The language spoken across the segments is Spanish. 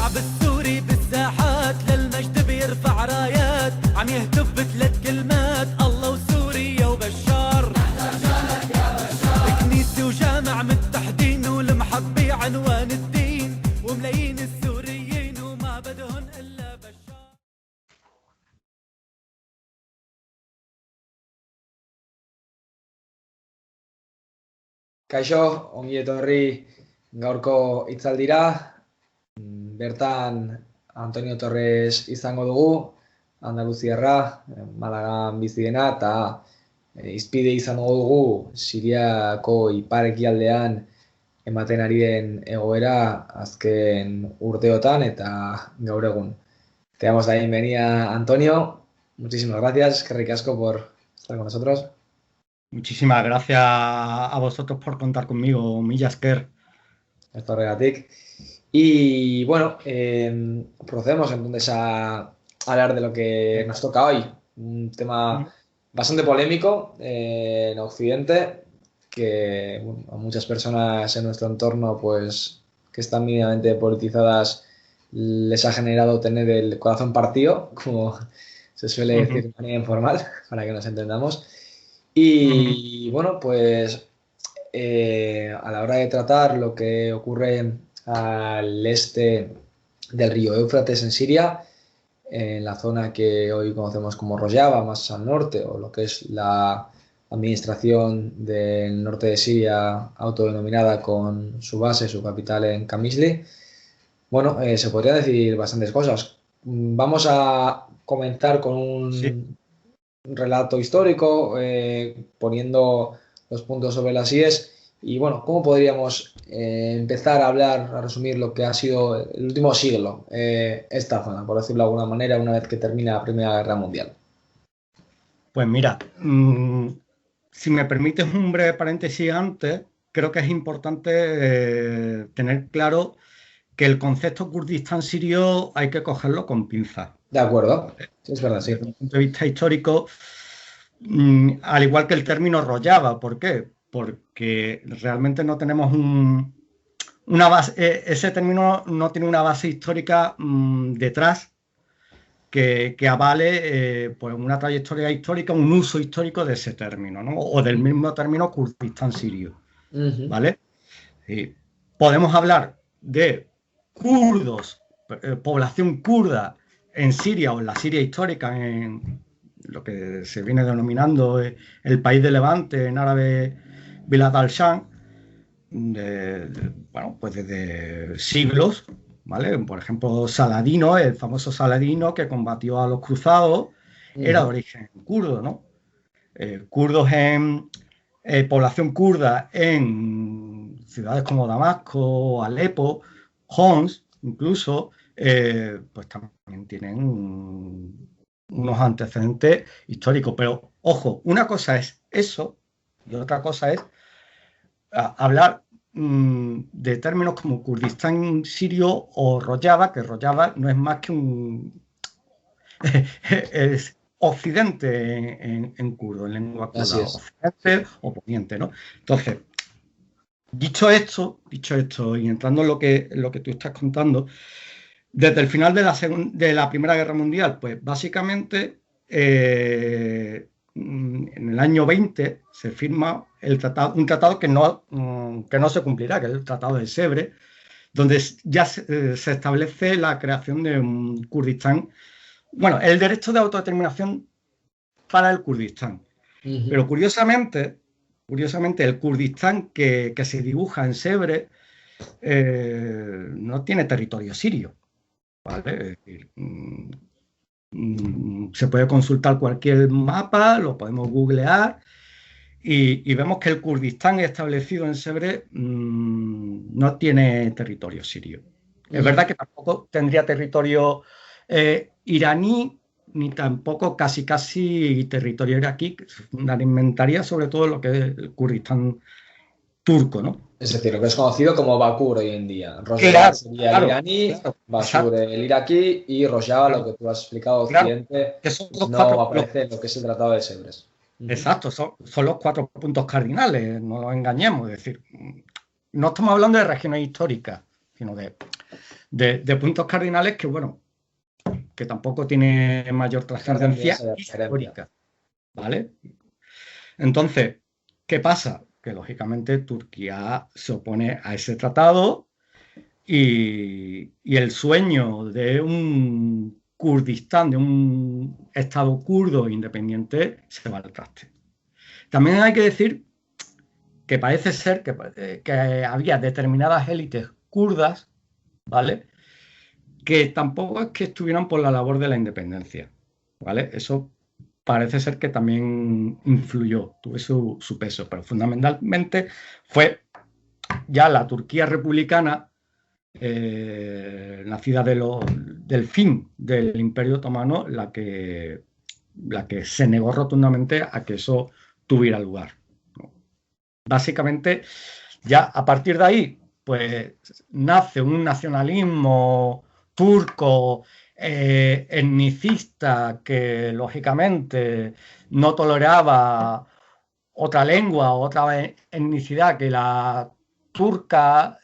الشعب السوري بالساحات للمجد بيرفع رايات عم يهتف بثلاث كلمات الله وسوريا وبشار. كنيسة وجامع متحدين والمحبة عنوان الدين وملايين السوريين وما بدهن إلا بشار. Kaixo, ongi etorri gaurko hitzaldira. Bertan Antonio Torres izango dugu, Andaluziarra, Malagan bizi dena, eta hizpide izango dugu Siriako ipar-ekialdean ematen ari den egoera azken urteotan eta gaur egun. Te damos la bienvenida, Antonio. Muchísimas gracias, eskerrik asko por estar con nosotros. Muchísimas gracias a vosotros por contar conmigo, mila esker. Esto regatic. Y bueno, procedemos entonces a hablar de lo que nos toca hoy. Un tema bastante polémico en Occidente, que bueno, a muchas personas en nuestro entorno, pues que están mínimamente politizadas, les ha generado tener el corazón partido, como se suele decir de manera informal, para que nos entendamos. Y bueno, pues a la hora de tratar lo que ocurre al este del río Éufrates en Siria, en la zona que hoy conocemos como Rojava, más al norte, o lo que es la administración del norte de Siria autodenominada con su base, su capital en Qamishli, bueno, se podría decir bastantes cosas. Vamos a comenzar con un relato histórico, poniendo los puntos sobre las íes. Y bueno, ¿cómo podríamos empezar a hablar, a resumir lo que ha sido el último siglo, esta zona, por decirlo de alguna manera, una vez que termina la Primera Guerra Mundial? Pues mira, si me permites un breve paréntesis antes, creo que es importante tener claro que el concepto Kurdistán sirio hay que cogerlo con pinzas. De acuerdo, sí, es verdad, sí. Desde un punto de vista histórico, al igual que el término Rojava. ¿Por qué? Porque realmente no tenemos una base, ese término no tiene una base histórica detrás que avale pues una trayectoria histórica, un uso histórico de ese término, ¿no? O del mismo término Kurdistán sirio, ¿vale? Podemos hablar de kurdos, población kurda en Siria o en la Siria histórica, en lo que se viene denominando el país de Levante, en árabe Bilad al-Sham, bueno, pues desde siglos, ¿vale? Por ejemplo, Saladino, el famoso Saladino que combatió a los cruzados, era de origen kurdo, ¿no? Kurdos en población kurda en ciudades como Damasco, Alepo, Homs, incluso, pues también tienen unos antecedentes históricos. Pero, ojo, una cosa es eso y otra cosa es hablar de términos como Kurdistán sirio o Rojava, que Rojava no es más que es occidente en kurdo, en lengua kurda, occidente o poniente, ¿no? Entonces, dicho esto, y entrando en lo que tú estás contando, desde el final de la Primera Guerra Mundial, pues básicamente en el año 20 se firma un tratado que no se cumplirá, que es el Tratado de Sèvres, donde ya se establece la creación de un Kurdistán, bueno, el derecho de autodeterminación para el Kurdistán. Pero curiosamente, el Kurdistán que se dibuja en Sèvres no tiene territorio sirio, ¿vale? Es decir, se puede consultar cualquier mapa, lo podemos googlear y vemos que el Kurdistán establecido en Sèvres no tiene territorio sirio. Es verdad que tampoco tendría territorio iraní, ni tampoco casi territorio iraquí, que se fundamentaría sobre todo lo que es el Kurdistán turco, ¿no? Es decir, lo que es conocido como Bakur hoy en día. Rojava sería el iraní, Bakur el iraquí y Rojava, lo que tú has explicado, Occidente, no aparece en lo que es el Tratado de Sèvres. Exacto, son los 4 puntos cardinales, no nos engañemos. Es decir, no estamos hablando de regiones históricas, sino de puntos cardinales que, bueno, que tampoco tiene mayor trascendencia histórica, ¿vale? Entonces, ¿qué pasa? Que lógicamente Turquía se opone a ese tratado y el sueño de un Kurdistán, de un estado kurdo independiente, se va al traste. También hay que decir que parece ser que había determinadas élites kurdas, ¿vale?, que tampoco es que estuvieran por la labor de la independencia, ¿vale? Eso parece ser que también influyó, tuvo su peso, pero fundamentalmente fue ya la Turquía republicana, nacida del fin del Imperio Otomano, la que se negó rotundamente a que eso tuviera lugar. Básicamente, ya a partir de ahí, pues nace un nacionalismo turco etnicista que lógicamente no toleraba otra lengua, otra etnicidad que la turca,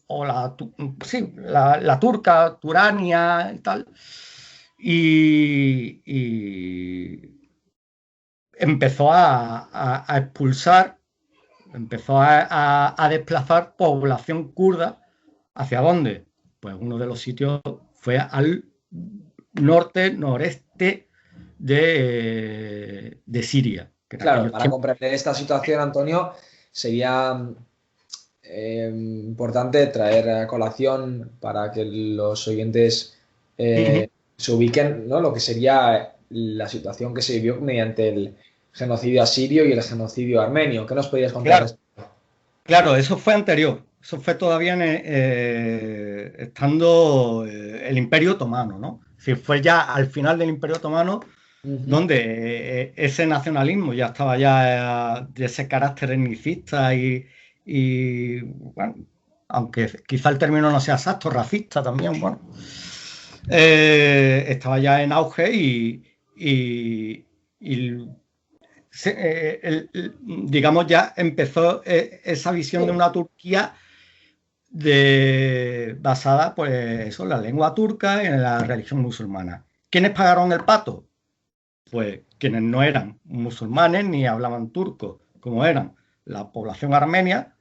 o la turca, turania y tal, y empezó a expulsar, empezó a desplazar población kurda. ¿Hacia dónde? Pues uno de los sitios fue al noreste de Siria. Claro, para comprender esta situación, Antonio, sería importante traer a colación para que los oyentes se ubiquen, ¿no?, lo que sería la situación que se vivió mediante el genocidio asirio y el genocidio armenio. ¿Qué nos podías contar? Claro, eso fue anterior. Eso fue todavía estando el Imperio Otomano, ¿no? Es decir, fue ya al final del Imperio Otomano donde ese nacionalismo ya estaba ya de ese carácter etnicista y bueno, aunque quizá el término no sea exacto, racista también, bueno, estaba ya en auge digamos, ya empezó esa visión de una Turquía basada, pues, eso, en la lengua turca y en la religión musulmana. ¿Quiénes pagaron el pato? Pues quienes no eran musulmanes ni hablaban turco, como eran la población armenia,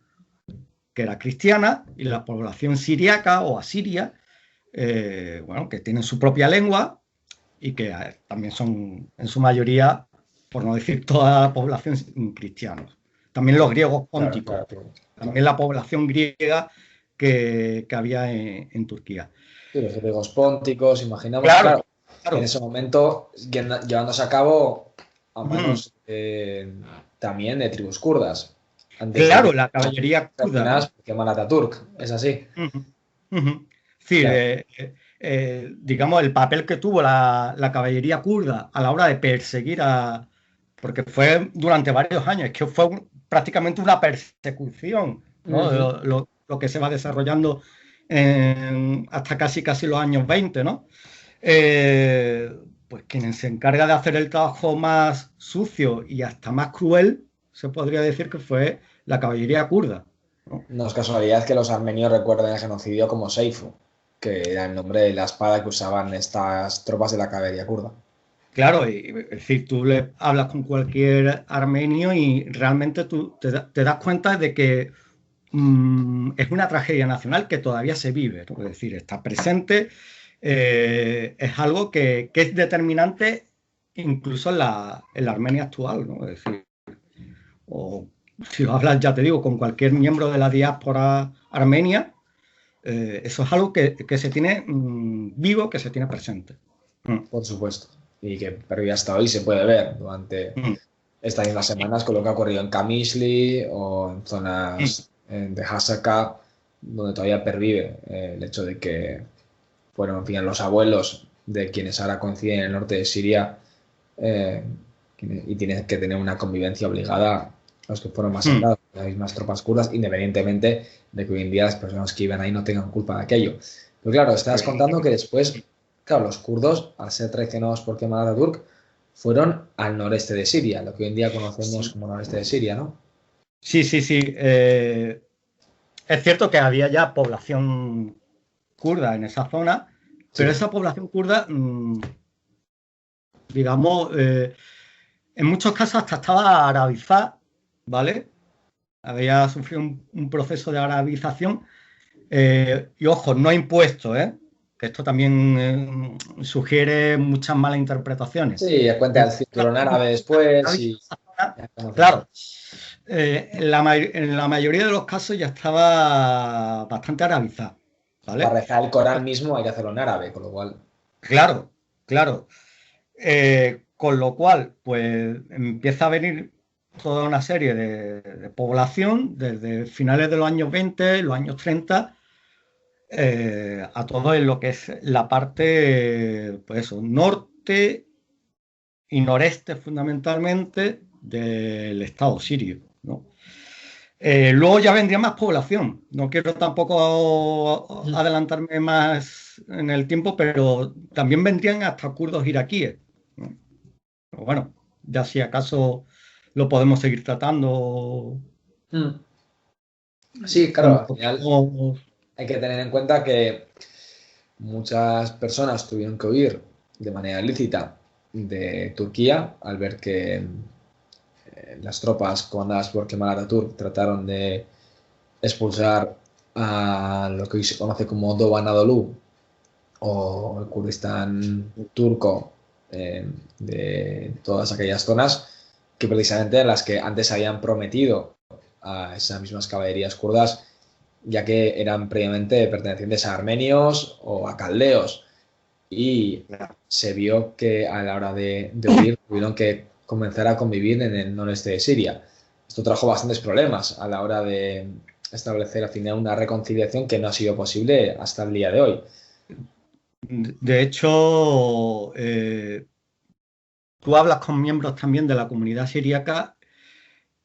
que era cristiana, y la población siriaca o asiria, bueno, que tienen su propia lengua y que también son, en su mayoría, por no decir toda la población, cristianos. También los griegos pónticos, también la población griega que había en Turquía. Sí, los griegos pónticos, imaginamos, claro, en ese momento llevándose a cabo a manos también de tribus kurdas. Claro, la caballería kurda. Kemal Atatürk, es así. Sí, claro. Digamos, el papel que tuvo la caballería kurda a la hora de perseguir porque fue durante varios años, es que fue prácticamente una persecución, ¿no? Lo que se va desarrollando hasta casi los años 20, ¿no? Pues quien se encarga de hacer el trabajo más sucio y hasta más cruel, se podría decir que fue la caballería kurda, ¿no? No es casualidad que los armenios recuerden el genocidio como Seifu, que era el nombre de la espada que usaban estas tropas de la caballería kurda. Claro, es decir, tú le hablas con cualquier armenio y realmente tú te das cuenta de que es una tragedia nacional que todavía se vive, ¿no? Es decir, está presente, es algo que es determinante incluso en la Armenia actual, ¿no? Es decir, o si lo hablas, ya te digo, con cualquier miembro de la diáspora armenia, eso es algo que se tiene vivo, que se tiene presente. Por supuesto. Y que pero hasta hoy se puede ver durante estas mismas semanas con lo que ha ocurrido en Kamishli o en zonas de Hasaka, donde todavía pervive el hecho de que fueron, en fin, los abuelos de quienes ahora coinciden en el norte de Siria y tienen que tener una convivencia obligada los que fueron masacrados por las mismas tropas kurdas, independientemente de que hoy en día las personas que viven ahí no tengan culpa de aquello. Pero claro, estabas contando que después, claro, los kurdos, al ser traicionados por Kemal Atatürk, fueron al noreste de Siria, lo que hoy en día conocemos como noreste de Siria, ¿no? Sí. es cierto que había ya población kurda en esa zona, pero Sí. esa población kurda, digamos, en muchos casos hasta estaba arabizada, ¿vale? Había sufrido un proceso de arabización y ojo, no impuesto, ¿eh? Que esto también sugiere muchas malas interpretaciones. Sí, cuenta el cinturón árabe después y ya conocemos. Claro, en la mayoría de los casos ya estaba bastante arabizada, Para ¿vale? rezar el Corán mismo hay que hacerlo en árabe, con lo cual. Claro, claro. Con lo cual, pues empieza a venir toda una serie de población desde finales de los años 20, los años 30, a todo en lo que es la parte, pues eso, norte y noreste fundamentalmente del Estado sirio, ¿no? Luego ya vendría más población. No quiero tampoco adelantarme más en el tiempo, pero también vendrían hasta kurdos iraquíes, ¿no? Pero bueno, ya si acaso lo podemos seguir tratando Mm. Sí, claro, cuando al final toquemos. hay que tener en cuenta que muchas personas tuvieron que huir de manera lícita de Turquía al ver que las tropas comandadas por Kemal Atatürk trataron de expulsar a lo que hoy se conoce como Doğu Anadolu o el Kurdistán turco de todas aquellas zonas que precisamente en las que antes habían prometido a esas mismas caballerías kurdas, ya que eran previamente pertenecientes a armenios o a caldeos. Y se vio que a la hora de huir tuvieron que comenzar a convivir en el noreste de Siria. Esto trajo bastantes problemas a la hora de establecer al final una reconciliación que no ha sido posible hasta el día de hoy. De hecho, tú hablas con miembros también de la comunidad siríaca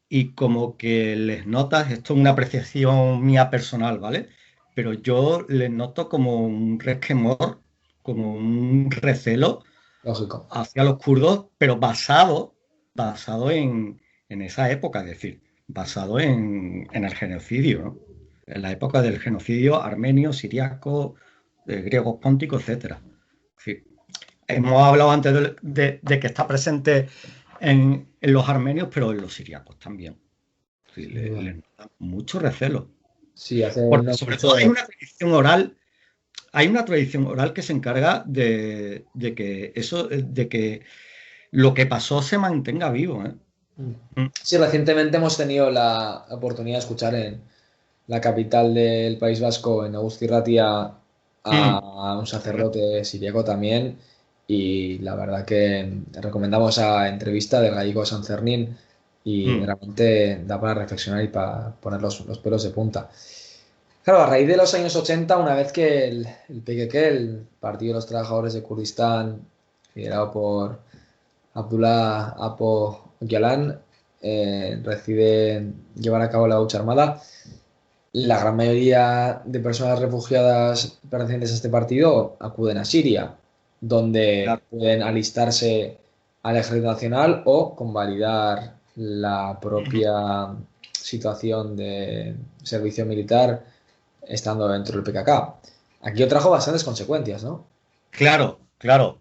y como que les notas, esto es una apreciación mía personal, ¿vale? Pero yo les noto como un resquemor, como un recelo Lógico. hacia los kurdos, pero basado en esa época, es decir, basado en el genocidio, ¿no? En la época del genocidio armenio, siriaco, griegos pónticos, etcétera. Es decir, hemos hablado antes de que está presente en los armenios, pero en los siriacos también. Sí, le nota mucho recelo. Sí, hace Porque no sobre todo mucho. hay una tradición oral que se encarga de que eso, de que lo que pasó se mantenga vivo, ¿eh? Mm. Sí, recientemente hemos tenido la oportunidad de escuchar en la capital del País Vasco, en Agustirratia, Mm. a un sacerdote siríaco también. Y la verdad que recomendamos a entrevista del gallego San Cernín y Mm. realmente da para reflexionar y para poner los pelos de punta. Claro, a raíz de los años 80, una vez que el PKK, el Partido de los Trabajadores de Kurdistán, liderado por Abdullah Apo Öcalan, decide llevar a cabo la lucha armada, la gran mayoría de personas refugiadas pertenecientes a este partido acuden a Siria, donde Claro. pueden alistarse al Ejército Nacional o convalidar la propia situación de servicio militar estando dentro del PKK. Aquí trajo bastantes consecuencias, ¿no? Claro, claro.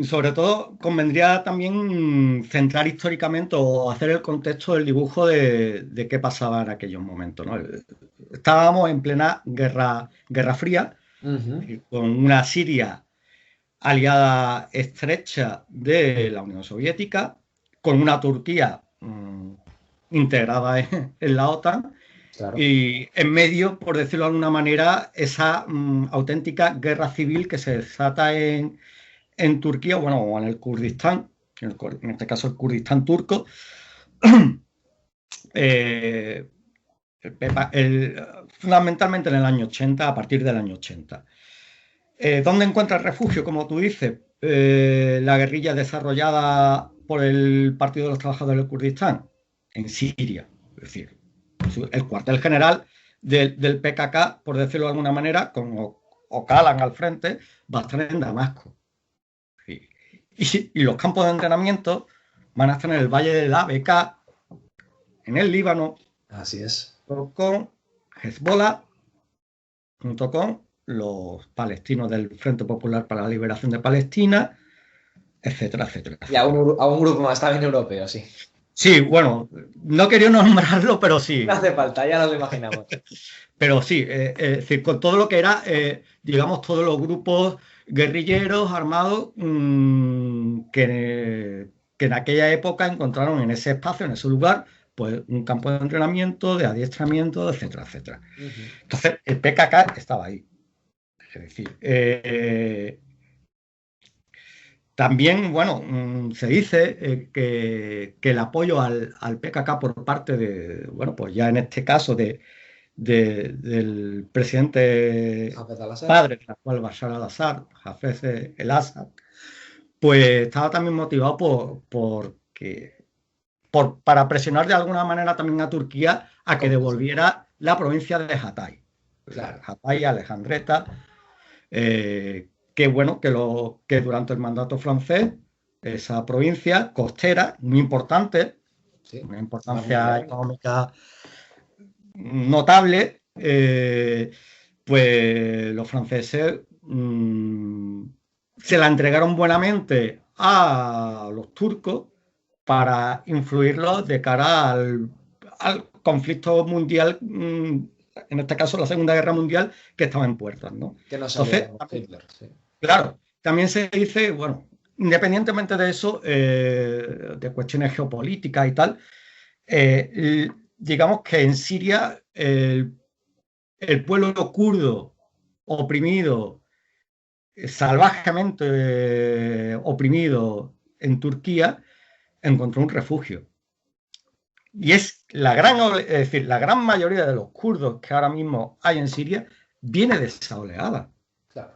Sobre todo convendría también centrar históricamente o hacer el contexto del dibujo de qué pasaba en aquellos momentos, ¿no? Estábamos en plena guerra fría, Ujú. con una Siria aliada estrecha de la Unión Soviética, con una Turquía integrada en la OTAN Claro. y en medio, por decirlo de alguna manera, esa auténtica guerra civil que se desata en Turquía, bueno, o en el Kurdistán, en este caso el Kurdistán turco, eh, fundamentalmente en el año 80, a partir del año 80. ¿Dónde encuentra refugio, como tú dices? La guerrilla desarrollada por el Partido de los Trabajadores del Kurdistán en Siria. Es decir, el cuartel general del PKK, por decirlo de alguna manera, con Öcalan al frente, va a estar en Damasco. Y los campos de entrenamiento van a estar en el Valle de la Bekaa, en el Líbano, Así es. junto con Hezbollah, junto con los palestinos del Frente Popular para la Liberación de Palestina, etcétera, etcétera. Y a un grupo más también europeo, sí. Sí, bueno, no quería nombrarlo, pero sí. No hace falta, ya nos lo imaginamos. Pero sí, es decir, con todo lo que era, digamos, todos los grupos guerrilleros armados que en aquella época encontraron en ese espacio, en ese lugar, pues un campo de entrenamiento, de adiestramiento, etcétera, etcétera. Entonces, el PKK estaba ahí. Es decir, también, bueno, se dice que el apoyo al PKK por parte de, bueno, pues ya en este caso del presidente padre de la cual Bashar al-Assad, Hafez el-Assad, pues estaba también motivado para presionar de alguna manera también a Turquía a que devolviera la provincia de Hatay. Claro. Hatay, Alejandreta, que bueno, que durante el mandato francés, esa provincia costera, muy importante, Sí. una importancia económica notable, pues los franceses se la entregaron buenamente a los turcos para influirlos de cara al conflicto mundial, en este caso la Segunda Guerra Mundial, que estaba en puertas, ¿no? Que no Entonces, Hitler, sí. Claro, también se dice, bueno, independientemente de eso, de cuestiones geopolíticas y tal, digamos que en Siria el pueblo kurdo oprimido, salvajemente oprimido en Turquía, encontró un refugio. Y es decir, la gran mayoría de los kurdos que ahora mismo hay en Siria viene de esa oleada. Claro.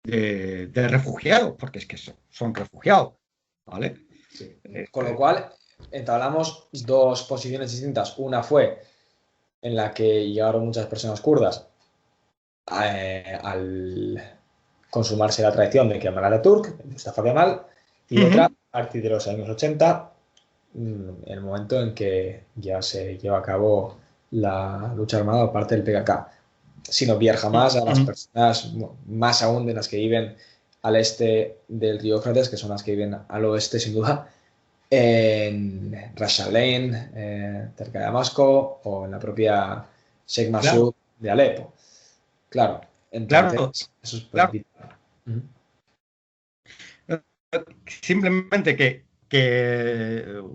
De refugiados, porque es que son refugiados, ¿vale? Sí. Con lo cual, entablamos dos posiciones distintas. Una fue en la que llegaron muchas personas kurdas al consumarse la traición de Kemal Atatürk, de Mustafa Kemal, y otra a partir de los años 80, el momento en que ya se lleva a cabo la lucha armada por parte del PKK. Sin obviar jamás a las personas, más aún de las que viven al este del río Éufrates, que son las que viven al oeste, sin duda, en Ras al-Ain, cerca de Damasco, o en la propia Sheikh Massoud de Alepo. Claro, entonces, eso es política. Simplemente que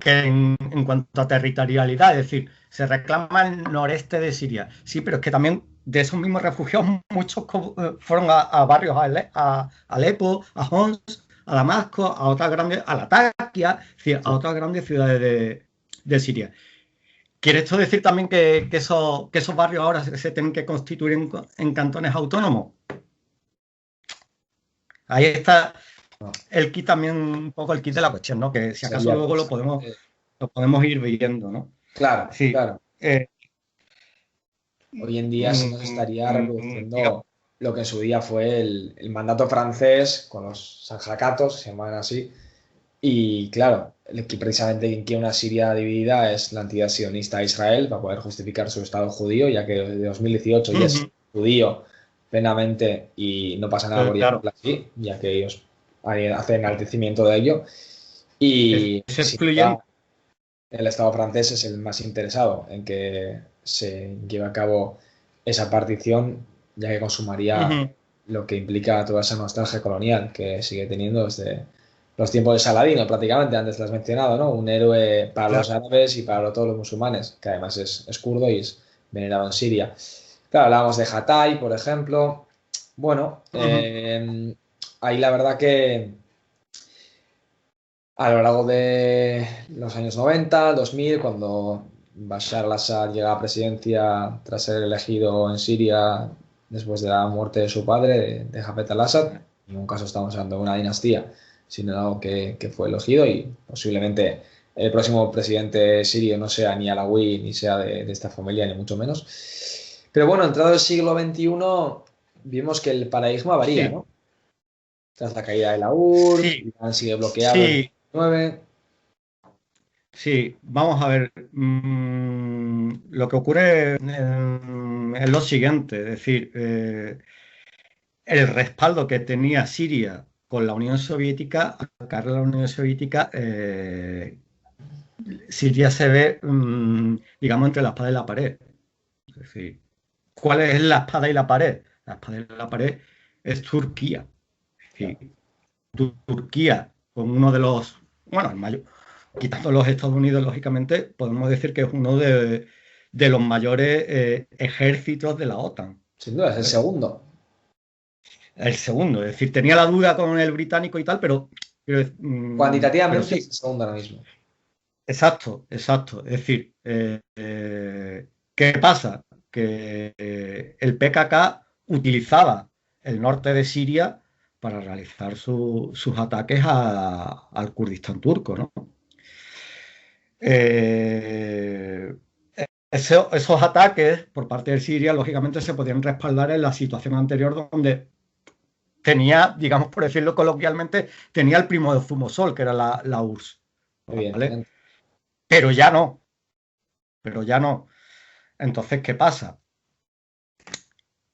en cuanto a territorialidad, es decir, se reclama el noreste de Siria. Sí, pero es que también de esos mismos refugiados muchos fueron a barrios, a Alepo, a Homs, a Damasco, a otras grandes, a Latakia, es decir, a otras grandes ciudades de Siria. ¿Quiere esto decir también que esos barrios ahora se tienen que constituir en cantones autónomos? Ahí está el kit también, un poco el kit de la cuestión, ¿no? Que si acaso luego lo podemos ir viendo, ¿no? Claro, sí, claro. Hoy en día se nos estaría reproduciendo lo que en su día fue el mandato francés con los sanjakatos, se llaman así. Y claro, precisamente quien quiere una Siria dividida es la entidad sionista Israel para poder justificar su Estado judío, ya que desde 2018 ya es judío plenamente y no pasa nada por llamarlo así, ya que ellos hacen enaltecimiento de ello. Y el Estado francés es el más interesado en que se lleve a cabo esa partición, ya que consumaría lo que implica toda esa nostalgia colonial que sigue teniendo desde los tiempos de Saladino, prácticamente, antes lo has mencionado, ¿no? Un héroe para los árabes y para todos los musulmanes, que además es kurdo y es venerado en Siria. Claro, hablábamos de Hatay, por ejemplo. Bueno, ahí la verdad que a lo largo de los años 90, 2000, cuando Bashar al-Assad llega a la presidencia tras ser elegido en Siria después de la muerte de su padre, de Hafez al-Assad, en ningún caso estamos hablando de una dinastía, sino algo que fue elegido y posiblemente el próximo presidente sirio no sea ni alawi ni sea de esta familia, ni mucho menos. Pero bueno, entrado el siglo XXI, vimos que el paradigma varía, ¿no? Tras la caída de la URSS, Irán sigue bloqueado en 2009. Sí, vamos a ver. Lo que ocurre es lo siguiente, es decir, el respaldo que tenía Siria con la Unión Soviética, al caer la Unión Soviética, Siria se ve, digamos, entre la espada y la pared. Es decir, ¿cuál es la espada y la pared? La espada y la pared es Turquía. Es decir, Turquía, con uno de los, bueno, el mayor, quitando los Estados Unidos, lógicamente, podemos decir que es uno de los mayores ejércitos de la OTAN. Sin duda, es el ¿Vale? segundo. El segundo, es decir, tenía la duda con el británico y tal, pero Cuantitativamente es sí, el segundo ahora mismo. exacto, exacto. Es decir, ¿qué pasa? Que el PKK utilizaba el norte de Siria para realizar sus ataques al Kurdistán turco, ¿no? Eh, esos ataques por parte de Siria, lógicamente, se podían respaldar en la situación anterior donde tenía, digamos, por decirlo coloquialmente, tenía el primo de Zumosol, que era la URSS, ¿vale? Evidentemente. Pero ya no, pero ya no. Entonces, ¿qué pasa?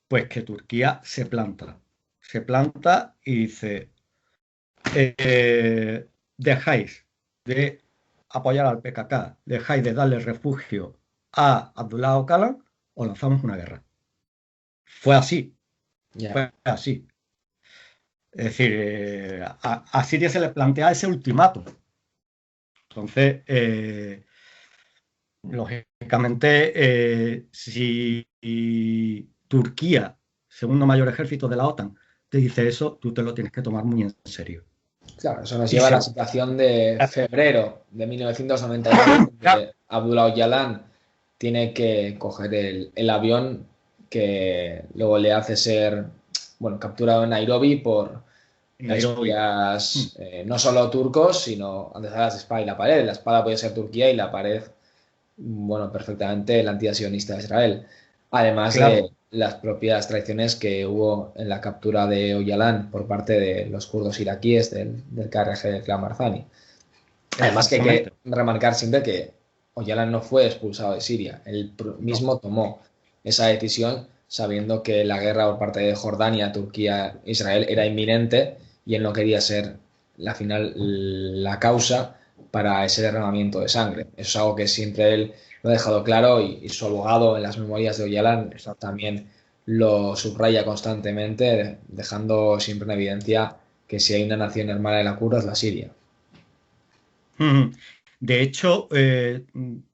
Pues que Turquía se planta y dice, dejáis de apoyar al PKK, dejáis de darle refugio a Abdullah Öcalan, o lanzamos una guerra. Fue así, Ya. fue así. Es decir, a Siria se le plantea ese ultimátum. Entonces, lógicamente, si Turquía, segundo mayor ejército de la OTAN, te dice eso, tú te lo tienes que tomar muy en serio. Claro, eso nos Y lleva a la se, situación de febrero de 1999, donde Abdullah Öcalan tiene que coger el avión que luego le hace ser, bueno, capturado en Nairobi por Nairobi. espías no solo turcos, sino antes de la espada y la pared. La espada puede ser Turquía y la pared, bueno, perfectamente el antisionista de Israel. Además de Claro, las propias traiciones que hubo en la captura de Öcalan por parte de los kurdos iraquíes del KRG de Clan Barzani. Además que hay que exactamente. remarcar siempre que Öcalan no fue expulsado de Siria. Él No. mismo tomó esa decisión sabiendo que la guerra por parte de Jordania, Turquía, Israel era inminente y él no quería ser la final, la causa para ese derramamiento de sangre. Eso es algo que siempre él lo ha dejado claro y su abogado en las memorias de Öcalan también lo subraya constantemente, dejando siempre en evidencia que si hay una nación hermana de la kurda es la Siria. De hecho,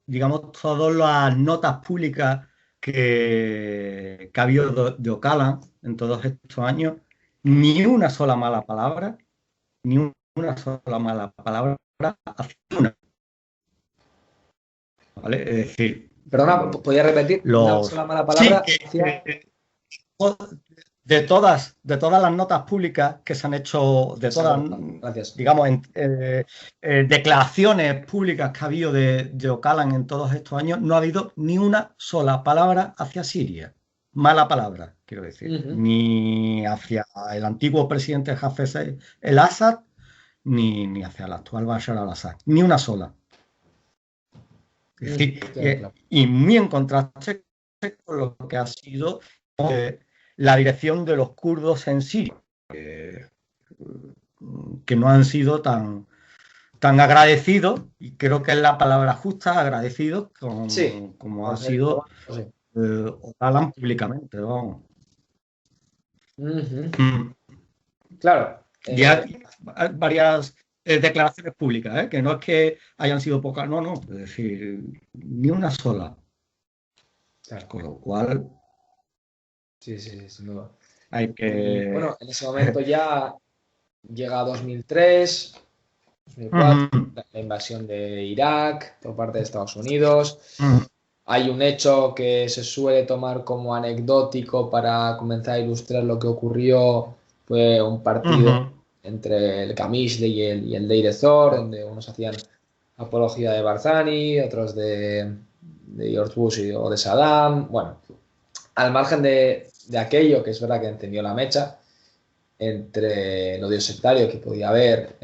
digamos, todas las notas públicas que ha habido de Öcalan en todos estos años, ni una sola mala palabra, ni una sola mala palabra hacia una, ¿vale? Es decir, Perdona, ¿podría repetir una sola mala sí, palabra hacia... de todas las notas públicas que se han hecho, de Se ha todas, cortado. Gracias. digamos, declaraciones públicas que ha habido de Öcalan en todos estos años, no ha habido ni una sola palabra hacia Siria. Mala palabra, quiero decir. Ujú. Ni hacia el antiguo presidente Hafez el-Assad, ni hacia el actual Bashar al-Assad. Ni una sola. Es decir, Claro. y muy en contraste con lo que ha sido la dirección de los kurdos en Siria, que no han sido tan agradecidos, y creo que es la palabra justa, agradecidos, Sí, como ha por ser sido sí. Öcalan públicamente. Vamos. Ujú. Mm. Claro. Y hay varias declaraciones públicas, que no es que hayan sido pocas, no, es decir, ni una sola. Claro. Con lo cual Sí, sí, sí, sin duda. hay Y que... bueno, en ese momento ya llega 2003, 2004, Ujú, la invasión de Irak por parte de Estados Unidos. ujú, Hay un hecho que se suele tomar como anecdótico para comenzar a ilustrar lo que ocurrió. Fue un partido ujú. entre el Qamishli y el Deir ez-Zor, donde unos hacían apología de Barzani, otros de George Bush o de Saddam. Bueno, al margen de aquello, que es verdad que encendió la mecha, entre el odio sectario que podía haber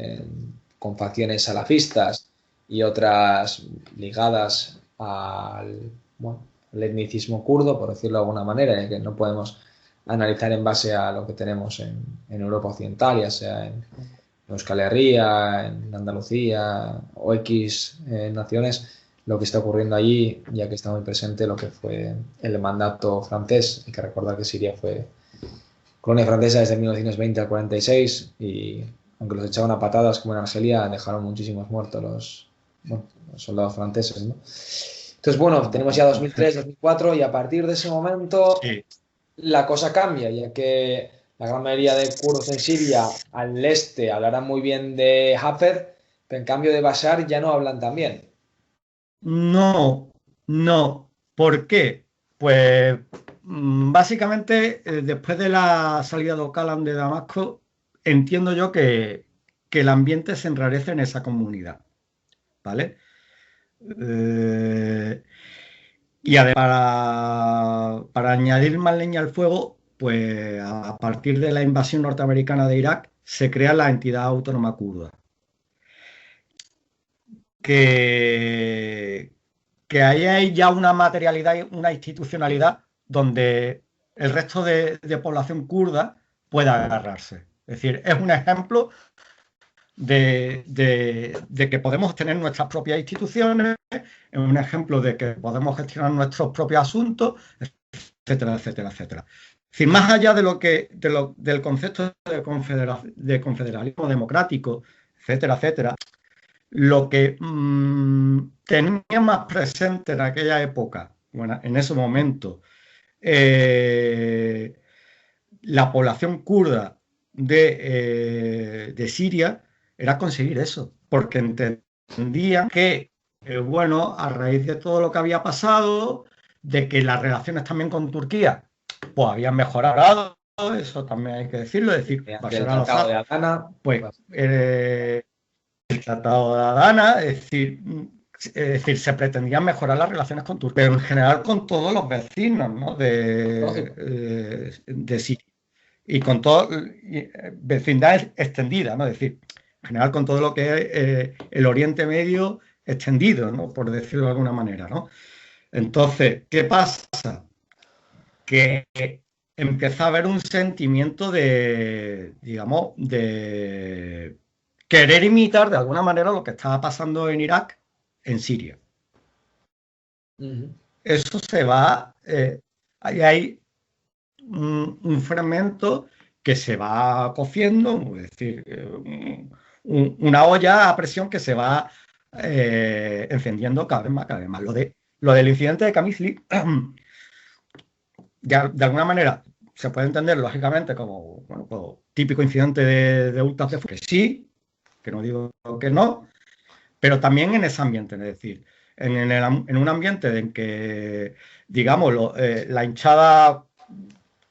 con facciones salafistas y otras ligadas bueno, al etnicismo kurdo, por decirlo de alguna manera, ya que no podemos analizar en base a lo que tenemos en Europa Occidental, ya sea en Euskal Herria, en Andalucía o X naciones, lo que está ocurriendo allí, ya que está muy presente lo que fue el mandato francés. Hay que recordar que Siria fue colonia francesa desde 1920 al 46 y aunque los echaban a patadas como en Argelia, dejaron muchísimos muertos los soldados franceses, ¿no? Entonces, bueno, tenemos ya 2003, 2004 y a partir de ese momento Sí. la cosa cambia, ya que la gran mayoría de kurdos en Siria al este hablarán muy bien de Hafez, pero en cambio de Bashar ya no hablan tan bien. No, no. ¿Por qué? Pues básicamente después de la salida de Ocalan de Damasco, entiendo yo que el ambiente se enrarece en esa comunidad, ¿vale? Eh, y además, para añadir más leña al fuego, pues a partir de la invasión norteamericana de Irak, se crea la entidad autónoma kurda, que, que ahí hay ya una materialidad y una institucionalidad donde el resto de población kurda pueda agarrarse. Es decir, es un ejemplo de que podemos tener nuestras propias instituciones, es un ejemplo de que podemos gestionar nuestros propios asuntos, etcétera, etcétera, etcétera. Es decir, más allá de del concepto de confederalismo democrático, etcétera, etcétera, lo que tenía más presente en aquella época, bueno, en ese momento, eh, la población kurda de Siria era conseguir eso, porque entendían que, bueno, a raíz de todo lo que había pasado, de que las relaciones también con Turquía, pues habían mejorado, eso también hay que decirlo, es decir, Mediante el Bashar Tratado de al-Assad, Adana, pues el Tratado de Adana, es decir, se pretendían mejorar las relaciones con Turquía, pero en general con todos los vecinos, ¿no? lógico. De Siria y con todo vecindad extendida, ¿no? Es decir, en general con todo lo que es el Oriente Medio extendido, ¿no? Por decirlo de alguna manera, ¿no? Entonces, ¿qué pasa? Que empieza a haber un sentimiento de, digamos, de querer imitar de alguna manera lo que estaba pasando en Irak, en Siria. Eso se va, ahí hay un fragmento que se va cociendo, es decir, una olla a presión que se va encendiendo cada vez más, cada vez más. Lo del incidente de Qamishli, ya de alguna manera se puede entender lógicamente como, bueno, como típico incidente de ultras de fuego, que sí, que no digo que no, pero también en ese ambiente, es decir, en un ambiente en que, digamos, la hinchada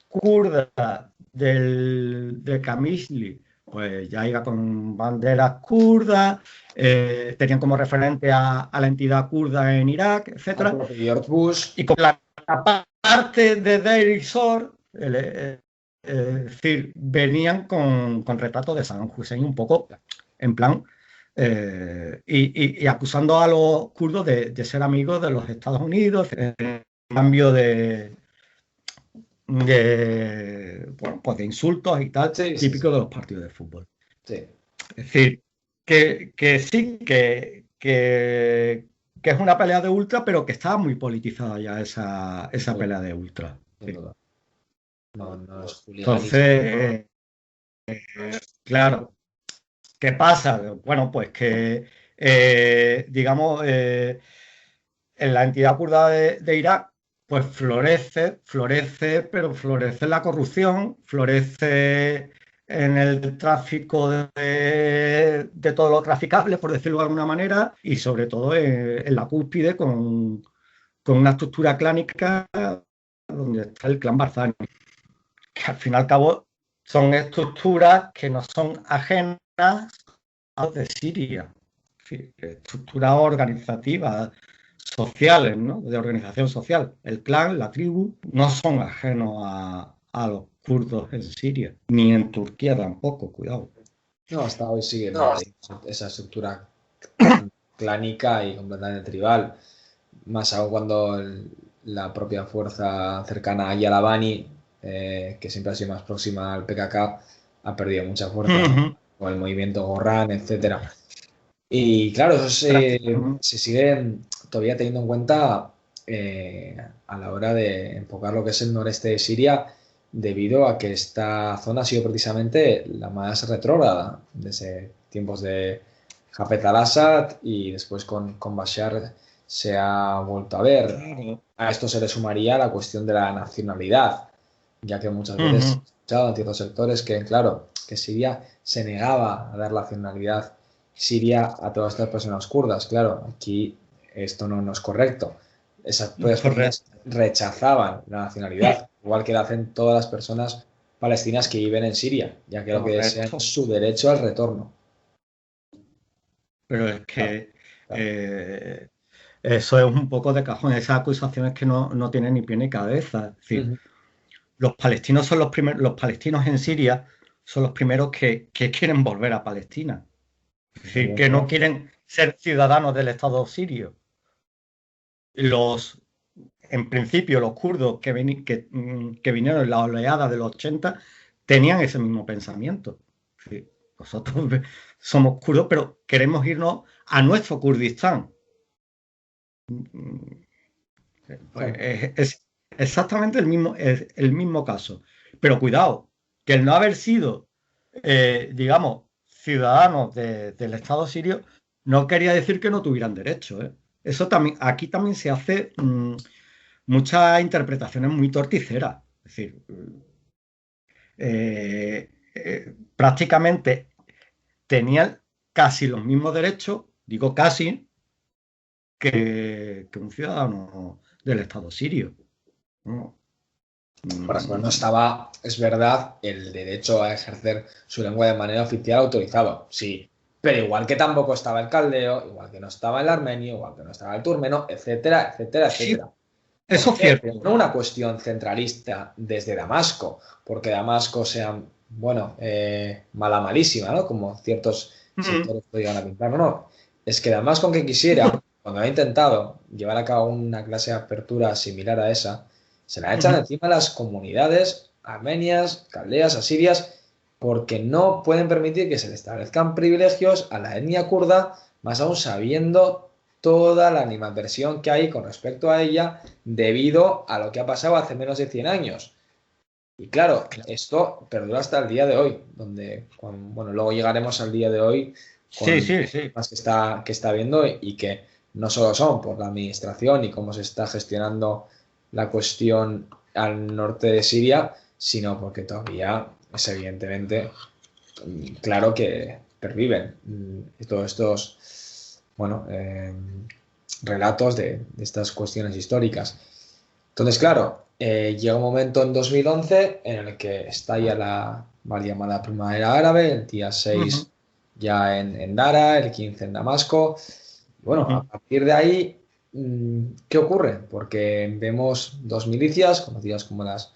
kurda de Qamishli, pues ya iba con banderas kurdas, tenían como referente a la entidad kurda en Irak, etcétera. George Bush. Y con la parte de Deir ez-Zor, es decir, venían con retratos de Saddam Hussein un poco en plan y acusando a los kurdos de ser amigos de los Estados Unidos, en cambio bueno, pues de insultos y tal, Sí, típico sí. de los partidos de fútbol. Sí. Es decir, que sí, que es una pelea de ultra, pero que estaba muy politizada ya esa pelea de ultra. Sin duda. No es Entonces, hooliganismo. claro, ¿qué pasa? Bueno, pues que, digamos, en la entidad kurda de Irak, pues florece, pero florece la corrupción, florece en el tráfico de todo lo traficable, por decirlo de alguna manera, y sobre todo en la cúspide con una estructura clánica donde está el clan Barzani, que al fin y al cabo son estructuras que no son ajenas a los de Siria, estructuras organizativas, sociales, ¿no? De organización social. El clan, la tribu, no son ajenos a los kurdos en Siria, ni en Turquía tampoco, cuidado. No, hasta hoy sigue No. esa estructura clánica y completamente tribal. Más aún cuando la propia fuerza cercana a Yalavani, que siempre ha sido más próxima al PKK, ha perdido mucha fuerza con el movimiento Gorrán, etcétera. Y claro, eso se sigue todavía teniendo en cuenta a la hora de enfocar lo que es el noreste de Siria, debido a que esta zona ha sido precisamente la más retrógrada desde tiempos de Hafez al-Assad, y después con Bashar se ha vuelto a ver. A esto se le sumaría la cuestión de la nacionalidad, ya que muchas veces he escuchado en ciertos sectores que, claro, que Siria se negaba a dar la nacionalidad siria a todas estas personas kurdas. Claro, aquí esto no es correcto. Esas personas rechazaban la nacionalidad, igual que lo hacen todas las personas palestinas que viven en Siria, ya que lo que desean es su derecho al retorno. Pero es que eso es un poco de cajón. Esas acusaciones que no tienen ni pie ni cabeza. Es decir, los palestinos son los primeros, los palestinos en Siria son los primeros que quieren volver a Palestina. Es decir, que no quieren ser ciudadanos del Estado sirio. En principio, los kurdos que vinieron en la oleada de los 80 tenían ese mismo pensamiento. Sí, nosotros somos kurdos, pero queremos irnos a nuestro Kurdistán. Pues es exactamente el mismo caso. Pero cuidado, que el no haber sido, digamos, ciudadanos del Estado sirio no quería decir que no tuvieran derecho, ¿eh? Eso también, aquí también se hace muchas interpretaciones muy torticeras. Es decir, prácticamente tenían casi los mismos derechos, digo casi, que un ciudadano del Estado sirio. ¿No? Por ejemplo, no estaba, es verdad, el derecho a ejercer su lengua de manera oficial autorizado, sí, pero igual que tampoco estaba el caldeo, igual que no estaba el armenio, igual que no estaba el turmeno, etcétera, etcétera, etcétera. Sí, eso es cierto. Pero no una cuestión centralista desde Damasco, porque Damasco sea, bueno, mala malísima, ¿no? Como ciertos sectores podrían a pintar, no. Es que Damasco, aunque quisiera, cuando ha intentado llevar a cabo una clase de apertura similar a esa, se la echan encima las comunidades armenias, caldeas, asirias, porque no pueden permitir que se le establezcan privilegios a la etnia kurda, más aún sabiendo toda la animadversión que hay con respecto a ella debido a lo que ha pasado hace menos de 100 años. Y claro, esto perdura hasta el día de hoy, donde, bueno, luego llegaremos al día de hoy con las que está viendo, y que no solo son por la administración y cómo se está gestionando la cuestión al norte de Siria, sino porque todavía es evidentemente claro que perviven todos estos, bueno, relatos de estas cuestiones históricas. Entonces, claro, llega un momento en 2011 en el que estalla la mal llamada Primavera Árabe, el día 6 ya en Dara, el 15 en Damasco. Bueno, a partir de ahí, ¿qué ocurre? Porque vemos dos milicias conocidas como las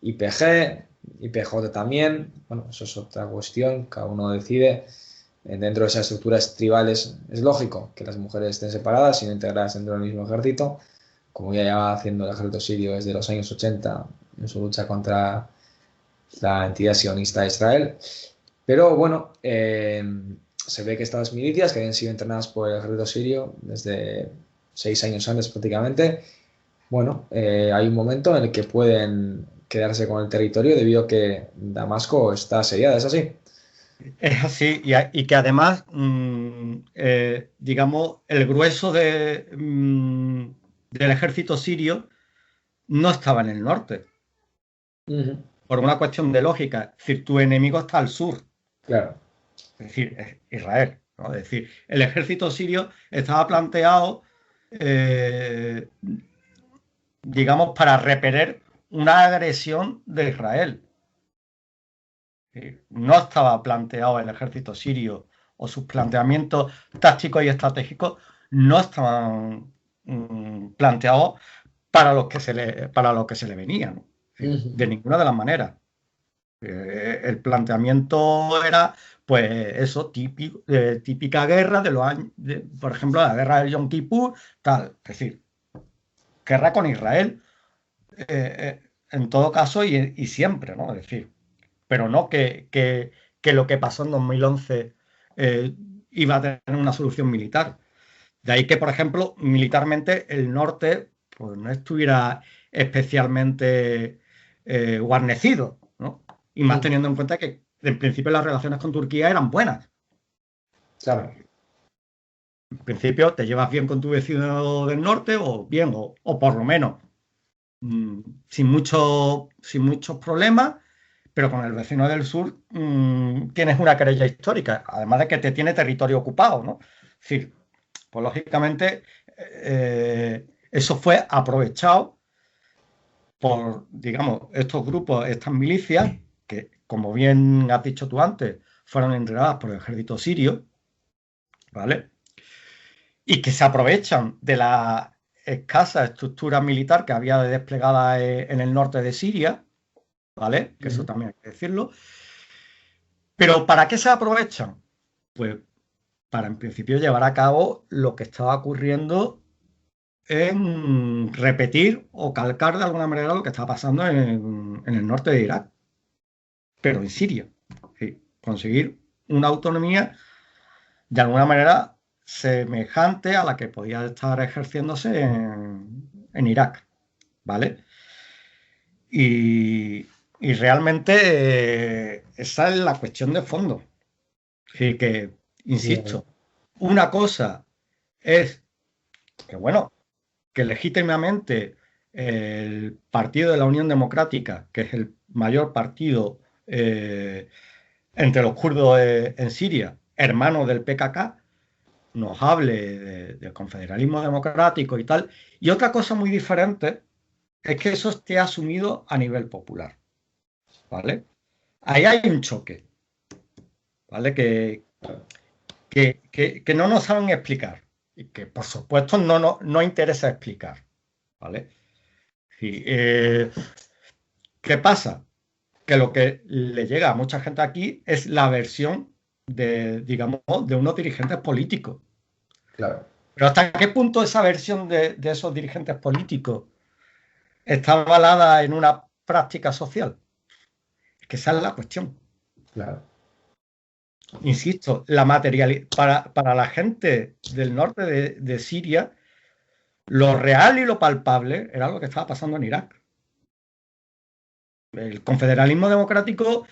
YPG, YPJ también. Bueno, eso es otra cuestión, cada uno decide. Dentro de esas estructuras tribales es lógico que las mujeres estén separadas y no integradas dentro del mismo ejército, como ya lleva haciendo el ejército sirio desde los años 80 en su lucha contra la entidad sionista de Israel. Pero bueno, se ve que estas milicias, que habían sido entrenadas por el ejército sirio desde 6 años antes prácticamente, bueno, hay un momento en el que pueden quedarse con el territorio debido a que Damasco está asediada, ¿es así? Es así, y que además, digamos, el grueso del ejército sirio no estaba en el norte. Por una cuestión de lógica. Es decir, tu enemigo está al sur. Claro. Es decir, es Israel, ¿no? Es decir, el ejército sirio estaba planteado, digamos, para repeler una agresión de Israel. No estaba planteado el ejército sirio, o sus planteamientos tácticos y estratégicos no estaban planteados para lo que se le venía, ¿no? De ninguna de las maneras. El planteamiento era pues eso, típica guerra de los años, por ejemplo, la guerra del Yom Kippur, tal, es decir, guerra con Israel, en todo caso y siempre, ¿no? Es decir, pero no que lo que pasó en 2011 iba a tener una solución militar. De ahí que, por ejemplo, militarmente el norte pues, no estuviera especialmente guarnecido, ¿no? Y más teniendo en cuenta que en principio las relaciones con Turquía eran buenas. Claro. En principio te llevas bien con tu vecino del norte o bien, o por lo menos sin muchos problemas, pero con el vecino del sur tienes una querella histórica, además de que te tiene territorio ocupado, ¿no? Es decir, pues lógicamente eso fue aprovechado por, digamos, estos grupos, estas milicias, que como bien has dicho tú antes, fueron entrenadas por el ejército sirio, ¿vale? Y que se aprovechan de la escasa estructura militar que había desplegada en el norte de Siria, ¿vale? Que eso también hay que decirlo. Pero ¿para qué se aprovechan? Pues para en principio llevar a cabo lo que estaba ocurriendo en repetir o calcar de alguna manera lo que estaba pasando en el norte de Irak, pero en Siria. Sí, conseguir una autonomía de alguna manera semejante a la que podía estar ejerciéndose en Irak, ¿vale? Y realmente esa es la cuestión de fondo. Es decir, que, insisto, una cosa es que, bueno, que legítimamente el Partido de la Unión Democrática, que es el mayor partido entre los kurdos en Siria, hermano del PKK, nos hable del confederalismo democrático y tal. Y otra cosa muy diferente es que eso esté asumido a nivel popular, ¿vale? Ahí hay un choque, ¿vale? Que no nos saben explicar y que, por supuesto, no interesa explicar, ¿vale? Sí, ¿qué pasa? Que lo que le llega a mucha gente aquí es la versión digamos, de unos dirigentes políticos. Claro. Pero ¿hasta qué punto esa versión de esos dirigentes políticos está avalada en una práctica social? Es que esa es la cuestión. Claro. Insisto, para la gente del norte de Siria, lo real y lo palpable era lo que estaba pasando en Irak. El confederalismo democrático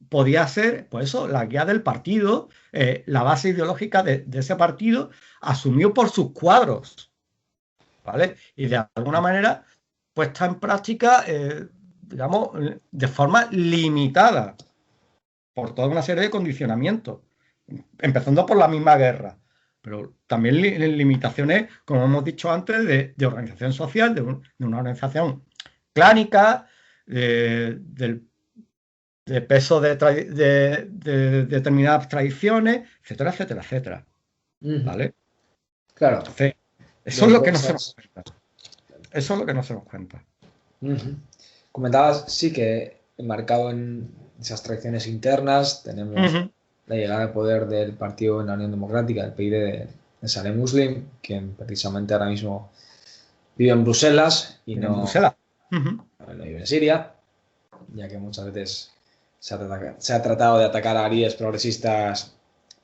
podía ser, pues eso, la guía del partido, la base ideológica de ese partido, asumió por sus cuadros, ¿vale? Y de alguna manera puesta en práctica, digamos, de forma limitada por toda una serie de condicionamientos, empezando por la misma guerra, pero también limitaciones, como hemos dicho antes, de organización social, de una organización clánica, del peso de determinadas tradiciones, etcétera, etcétera, etcétera. ¿Vale? Claro. Entonces, eso es lo que no se nos cuenta. Eso es lo que no se nos cuenta. Comentabas, sí, que enmarcado en esas tradiciones internas tenemos la llegada al poder del partido en la Unión Democrática, el PID de Saleh Muslim, quien precisamente ahora mismo vive en Bruselas y no vive en Siria, ya que muchas veces se ha tratado de atacar a líderes progresistas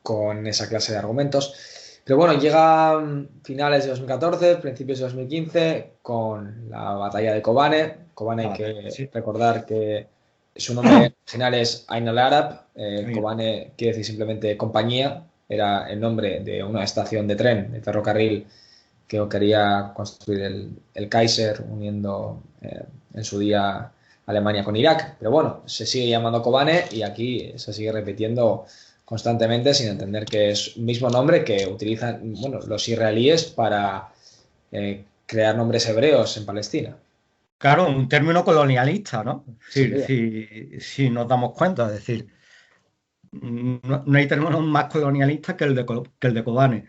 con esa clase de argumentos. Pero bueno, llega finales de 2014, principios de 2015, con la batalla de Kobane. Kobane hay que recordar que su nombre original es Ain al-Arab. Kobane quiere decir simplemente compañía. Era el nombre de una estación de tren, de ferrocarril, que quería construir el Kaiser, uniendo en su día Alemania con Irak. Pero bueno, se sigue llamando Kobane y aquí se sigue repitiendo constantemente sin entender que es un mismo nombre que utilizan los israelíes para crear nombres hebreos en Palestina. Claro, un término colonialista, ¿no? Si nos damos cuenta, es decir, no hay término más colonialista que el de Kobane.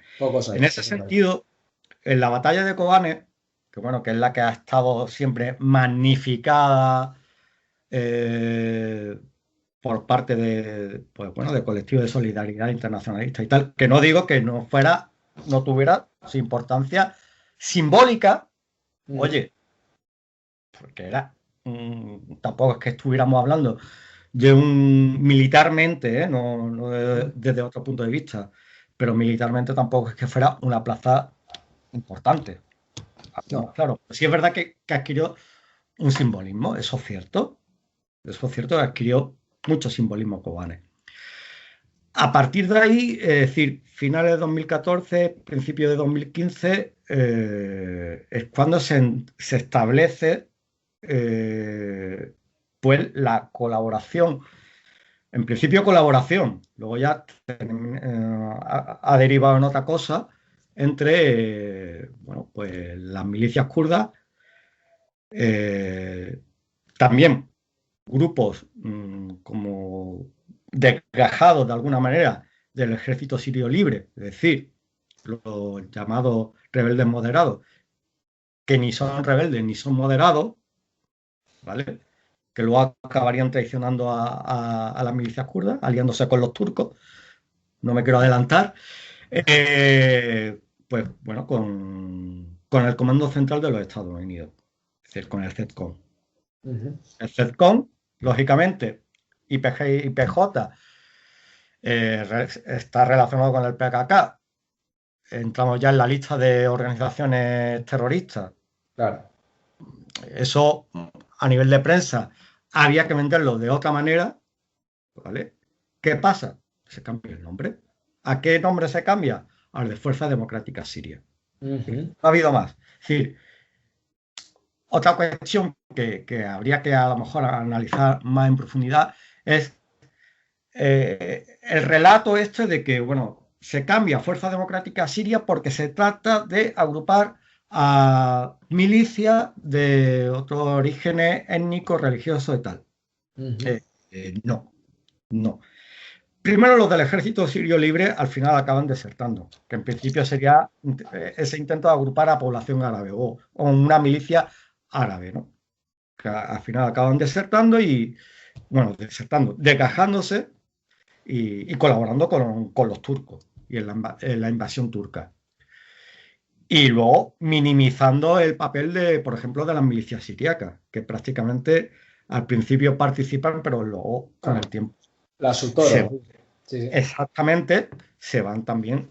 En ese sentido, en la batalla de Kobane, que bueno, que es la que ha estado siempre magnificada por parte de, pues, bueno, de colectivos de solidaridad internacionalista y tal, que no digo que no tuviera su importancia simbólica, oye, porque tampoco es que estuviéramos hablando de un militarmente, no desde otro punto de vista, pero militarmente tampoco es que fuera una plaza importante. No. Claro, sí es verdad que adquirió un simbolismo, eso es cierto, que adquirió mucho simbolismo Kobane. A partir de ahí, es decir, finales de 2014, principios de 2015, es cuando se establece pues la colaboración, en principio colaboración, luego ya ha derivado en otra cosa entre bueno, pues las milicias kurdas, también grupos como desgajados de alguna manera del ejército sirio libre, es decir, los llamados rebeldes moderados, que ni son rebeldes ni son moderados, ¿vale? Que luego acabarían traicionando a las milicias kurdas, aliándose con los turcos, no me quiero adelantar, pues bueno, con el Comando Central de los Estados Unidos, es decir, con el CENTCOM. El CENTCOM, lógicamente, IPG y PJ está relacionado con el PKK. Entramos ya en la lista de organizaciones terroristas. Claro. Eso, a nivel de prensa, había que venderlo de otra manera, ¿vale? ¿Qué pasa? Se cambia el nombre. ¿A qué nombre se cambia? Al de Fuerza Democrática Siria. No ha habido más. Es decir, otra cuestión que habría que a lo mejor analizar más en profundidad es el relato este de que, bueno, se cambia Fuerza Democrática Siria porque se trata de agrupar a milicias de otros orígenes étnicos, religiosos y tal. No. Primero, los del Ejército Sirio Libre al final acaban desertando, que en principio sería ese intento de agrupar a población árabe o una milicia árabe, ¿no? Que al final acaban desertando desgajándose y colaborando con los turcos y en la invasión turca. Y luego minimizando el papel de, por ejemplo, de las milicias siríacas, que prácticamente al principio participan, pero luego con el tiempo Sí. Exactamente, se van también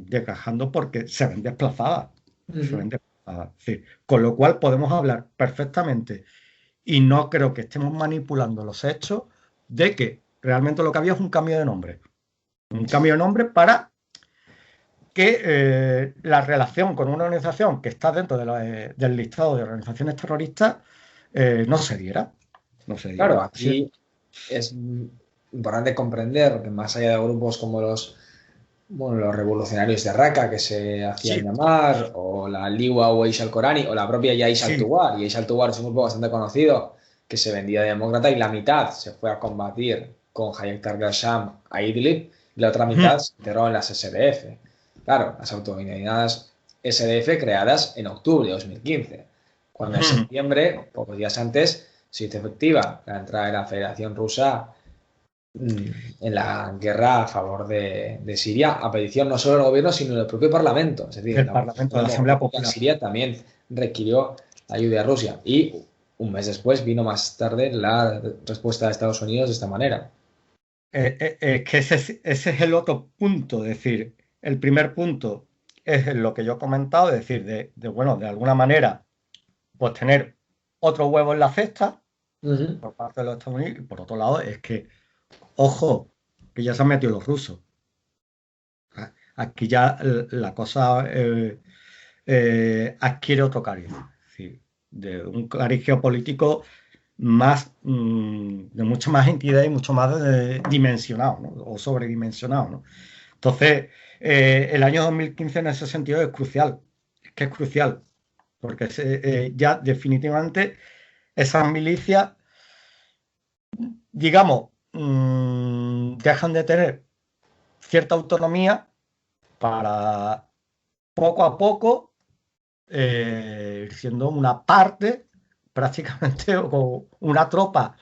desgajando porque se ven desplazadas. Sí. Con lo cual podemos hablar perfectamente, y no creo que estemos manipulando los hechos, de que realmente lo que había es un cambio de nombre. Un cambio de nombre para que la relación con una organización que está dentro del listado de organizaciones terroristas no se diera. Claro, aquí es importante comprender que más allá de grupos como los revolucionarios de Raqqa, que se hacían llamar, o la Liwa o Aish al-Korani, o la propia Yaish al-Tuwar, y Aish al-Tuwar es un grupo bastante conocido que se vendía de demócrata, y la mitad se fue a combatir con Hayek Tahrir al-Sham a Idlib, y la otra mitad se integró en las SDF. Claro, las autodenominadas SDF creadas en octubre de 2015, cuando en septiembre, pocos días antes, se hizo efectiva la entrada de la Federación Rusa en la guerra a favor de Siria, a petición no solo del gobierno, sino del propio Parlamento. Es decir, el Parlamento de la Asamblea Popular Siria también requirió ayuda a Rusia. Y un mes después vino más tarde la respuesta de Estados Unidos de esta manera. Que ese es el otro punto. Es decir, el primer punto es lo que yo he comentado, es decir, de alguna manera, pues tener otro huevo en la cesta por parte de los Estados Unidos, y por otro lado es que, ojo, que ya se han metido los rusos. Aquí ya la cosa adquiere otro cariz, es decir, de un cariz geopolítico más, de mucha más entidad y mucho más dimensionado, ¿no? O sobredimensionado, ¿no? Entonces, el año 2015 en ese sentido es crucial, es crucial, porque ya definitivamente esas milicias, digamos, dejan de tener cierta autonomía para poco a poco siendo una parte prácticamente o una tropa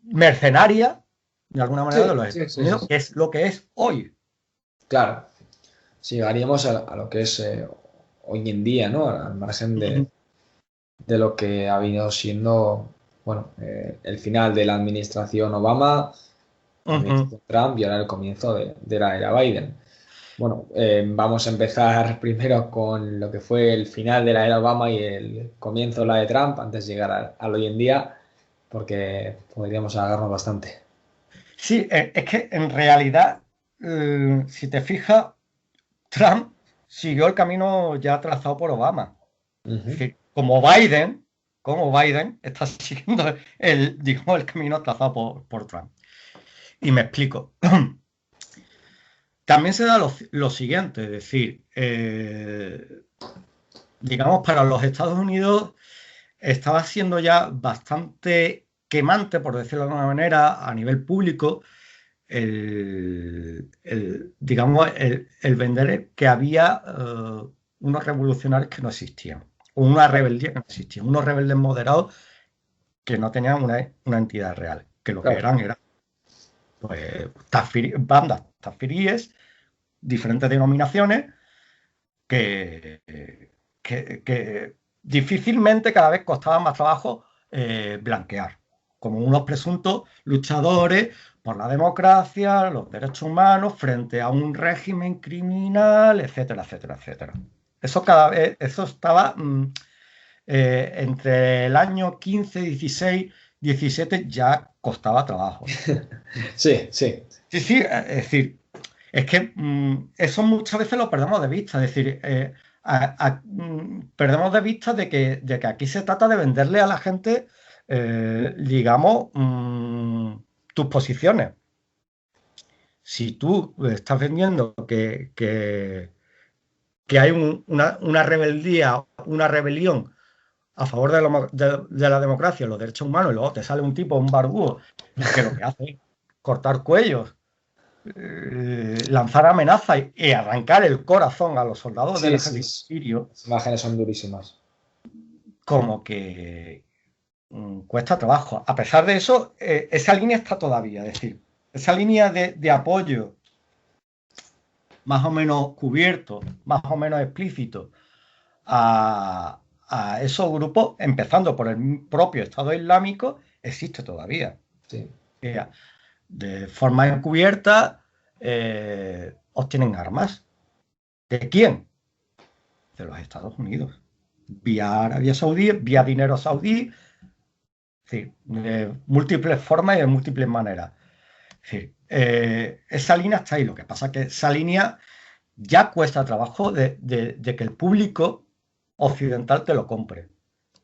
mercenaria, de alguna manera, Sí, de los sí, Estados sí, Unidos, sí. que es lo que es hoy. Claro, sí, llegaríamos a lo que es hoy en día, ¿no? Al margen de lo que ha venido siendo, bueno, el final de la administración Obama, la administración Trump y ahora el comienzo de la era Biden. Bueno, vamos a empezar primero con lo que fue el final de la era Obama y el comienzo de la de Trump, antes de llegar al hoy en día, porque podríamos agarrarnos bastante. Sí, es que en realidad, si te fijas, Trump siguió el camino ya trazado por Obama. Es Ujú. decir, como Biden está siguiendo digamos, el camino trazado por Trump. Y me explico. También se da lo siguiente, es decir, digamos, para los Estados Unidos estaba siendo ya bastante quemante, por decirlo de alguna manera, a nivel público, digamos, el vender que había unos revolucionarios que no existían, o una rebeldía que no existía, unos rebeldes moderados que no tenían una entidad real, que lo que Claro, eran pues, bandas tafiríes, diferentes denominaciones, que, que difícilmente cada vez costaba más trabajo blanquear, como unos presuntos luchadores por la democracia, los derechos humanos, frente a un régimen criminal, etcétera, etcétera, etcétera. Eso cada vez, eso estaba entre el año 15, 16, 17 ya costaba trabajo. sí, sí, Sí, sí, es decir, es que eso muchas veces lo perdemos de vista, es decir, perdemos de vista de que aquí se trata de venderle a la gente, digamos, tus posiciones. Si tú estás vendiendo que hay una rebeldía, una rebelión a favor de la democracia, los derechos humanos, y luego te sale un tipo, un barbudo, que lo que hace es cortar cuellos, lanzar amenazas y arrancar el corazón a los soldados del sí, sí, ejército sirio, las imágenes son durísimas. como que cuesta trabajo. A pesar de eso, esa línea está todavía, es decir, esa línea de apoyo más o menos cubierto, más o menos explícito a esos grupos, empezando por el propio Estado Islámico, existe todavía. Sí. Mira, de forma encubierta obtienen armas. ¿De quién? De los Estados Unidos. Vía Arabia Saudí, vía dinero saudí, es decir, de múltiples formas y de múltiples maneras. Es decir, esa línea está ahí. Lo que pasa es que esa línea ya cuesta trabajo de que el público occidental te lo compre.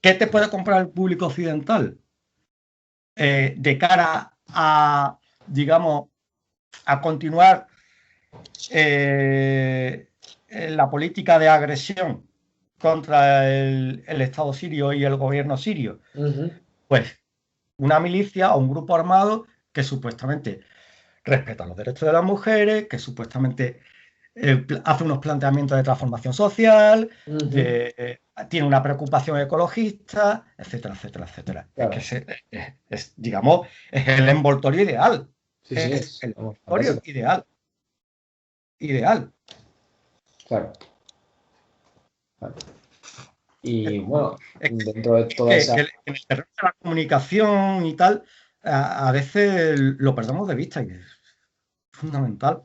¿Qué te puede comprar el público occidental? De cara a, digamos, a continuar la política de agresión contra el Estado sirio y el gobierno sirio. Ujú. Pues una milicia o un grupo armado que supuestamente respeta los derechos de las mujeres, que supuestamente hace unos planteamientos de transformación social, Ujú. tiene una preocupación ecologista, etcétera, etcétera, etcétera. Es Claro, que digamos, es el envoltorio ideal. sí, sí, Es el vamos, envoltorio fantástico. ideal. Ideal. Claro, claro. Y bueno, Es dentro de toda que esa, en el terreno de la comunicación y tal, a veces lo perdemos de vista y es fundamental.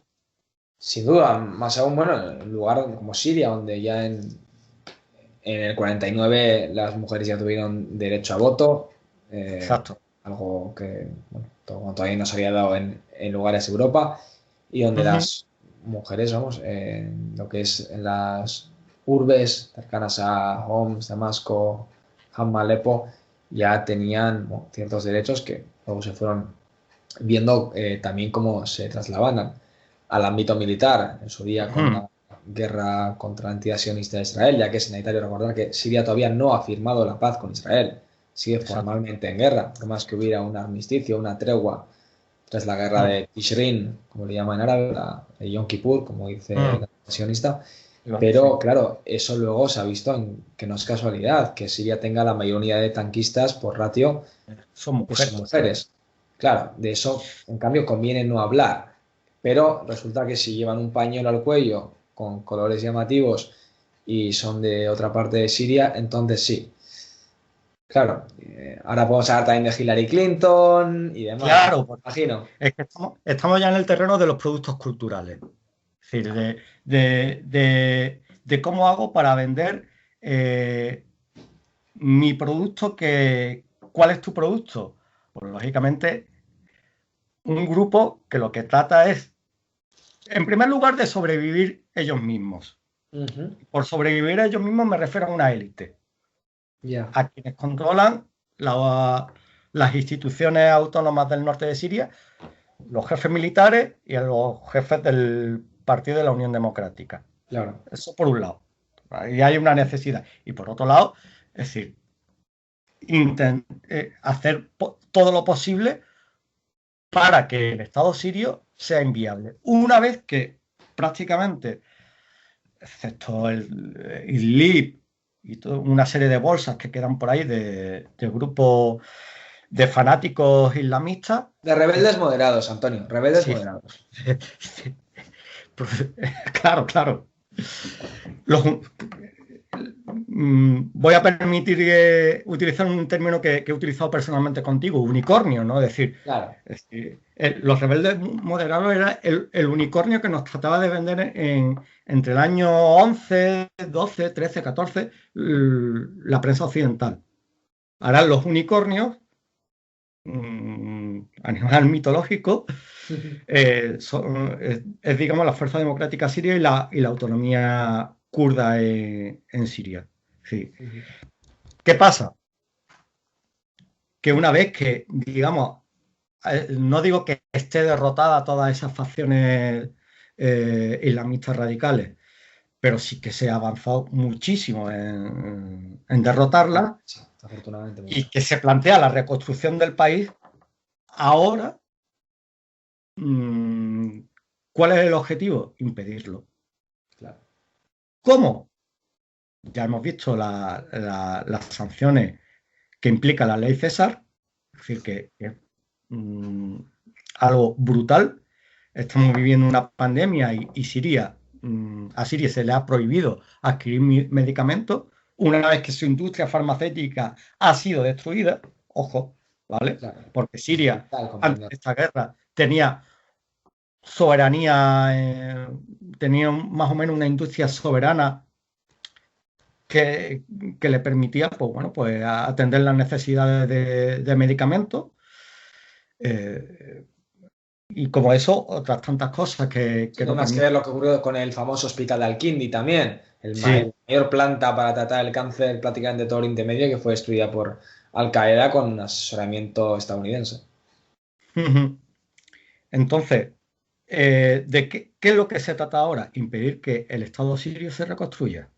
sin duda, más aún, bueno, en un lugar como Siria, donde ya en el 49 las mujeres ya tuvieron derecho a voto, Exacto. algo que bueno, todavía no se había dado en lugares de Europa, y donde Ujú. las mujeres, vamos, en lo que es en las urbes cercanas a Homs, Damasco, Hamma, Alepo, ya tenían bueno, ciertos derechos que luego se fueron viendo también cómo se trasladaban al ámbito militar en su día con Ujú. la guerra contra la entidad sionista de Israel, ya que es necesario recordar que Siria todavía no ha firmado la paz con Israel, sigue Exacto. formalmente en guerra, por más que hubiera un armisticio, una tregua tras la guerra Mm, de Tishrin, como le llaman en árabe, la de Yom Kippur, como dice mm. la sionista, Sí. pero claro, eso luego se ha visto que no es casualidad que Siria tenga la mayor unidad de tanquistas por ratio Son que son mujeres. mujeres. Claro, de eso, en cambio, conviene no hablar. Pero resulta que si llevan un pañuelo al cuello con colores llamativos y son de otra parte de Siria, entonces sí. Claro, ahora podemos hablar también de Hillary Clinton y demás, ¿no? Claro, porque Imagino. es que estamos ya en el terreno de los productos culturales. Es decir, de cómo hago para vender eh, mi producto. ¿Cuál es tu producto? Pues lógicamente un grupo que lo que trata es, en primer lugar, de sobrevivir ellos mismos. Ujú. Por sobrevivir ellos mismos me refiero a una élite, Ya, a quienes controlan las instituciones autónomas del norte de Siria, los jefes militares y a los jefes del Partido de la Unión Democrática. claro. Eso por un lado. Ahí hay una necesidad. Y por otro lado, es decir, hacer todo lo posible para que el Estado sirio sea inviable. Una vez que prácticamente, excepto el Idlib y una serie de bolsas que quedan por ahí de grupos de fanáticos islamistas, De rebeldes moderados, Antonio, rebeldes sí, moderados. claro, claro. Los, voy a permitir utilizar un término que he utilizado personalmente contigo, unicornio, ¿no? Claro. Es decir, los rebeldes moderados era el unicornio que nos trataba de vender entre el año 11, 12, 13, 14, la prensa occidental. Ahora los unicornios, animal mitológico, es, digamos, la Fuerza Democrática Siria y la autonomía kurda en Siria. Sí. ¿Qué pasa? Que una vez que, digamos, no digo que esté derrotada todas esas facciones islamistas radicales, pero sí que se ha avanzado muchísimo en derrotarla Sí, afortunadamente y mucho. que se plantea la reconstrucción del país. Ahora, ¿cuál es el objetivo? Impedirlo. Claro. ¿Cómo? Ya hemos visto las sanciones que implica la ley César, es decir, que es algo brutal. Estamos viviendo una pandemia y a Siria se le ha prohibido adquirir medicamentos una vez que su industria farmacéutica ha sido destruida. Ojo, ¿vale? Claro. Porque Siria, Tal, antes de comprender. esta guerra, tenía soberanía, tenía más o menos una industria soberana que, que le permitía, pues bueno, pues atender las necesidades de medicamentos. Y como eso, otras tantas cosas que No hay no más que permiten. ver lo que ocurrió con el famoso hospital de Al-Kindi también, Sí. el mayor planta para tratar el cáncer prácticamente de todo Oriente Medio que fue destruida por Al-Qaeda con asesoramiento estadounidense. Entonces, ¿de qué es lo que se trata ahora? Impedir que el Estado sirio se reconstruya.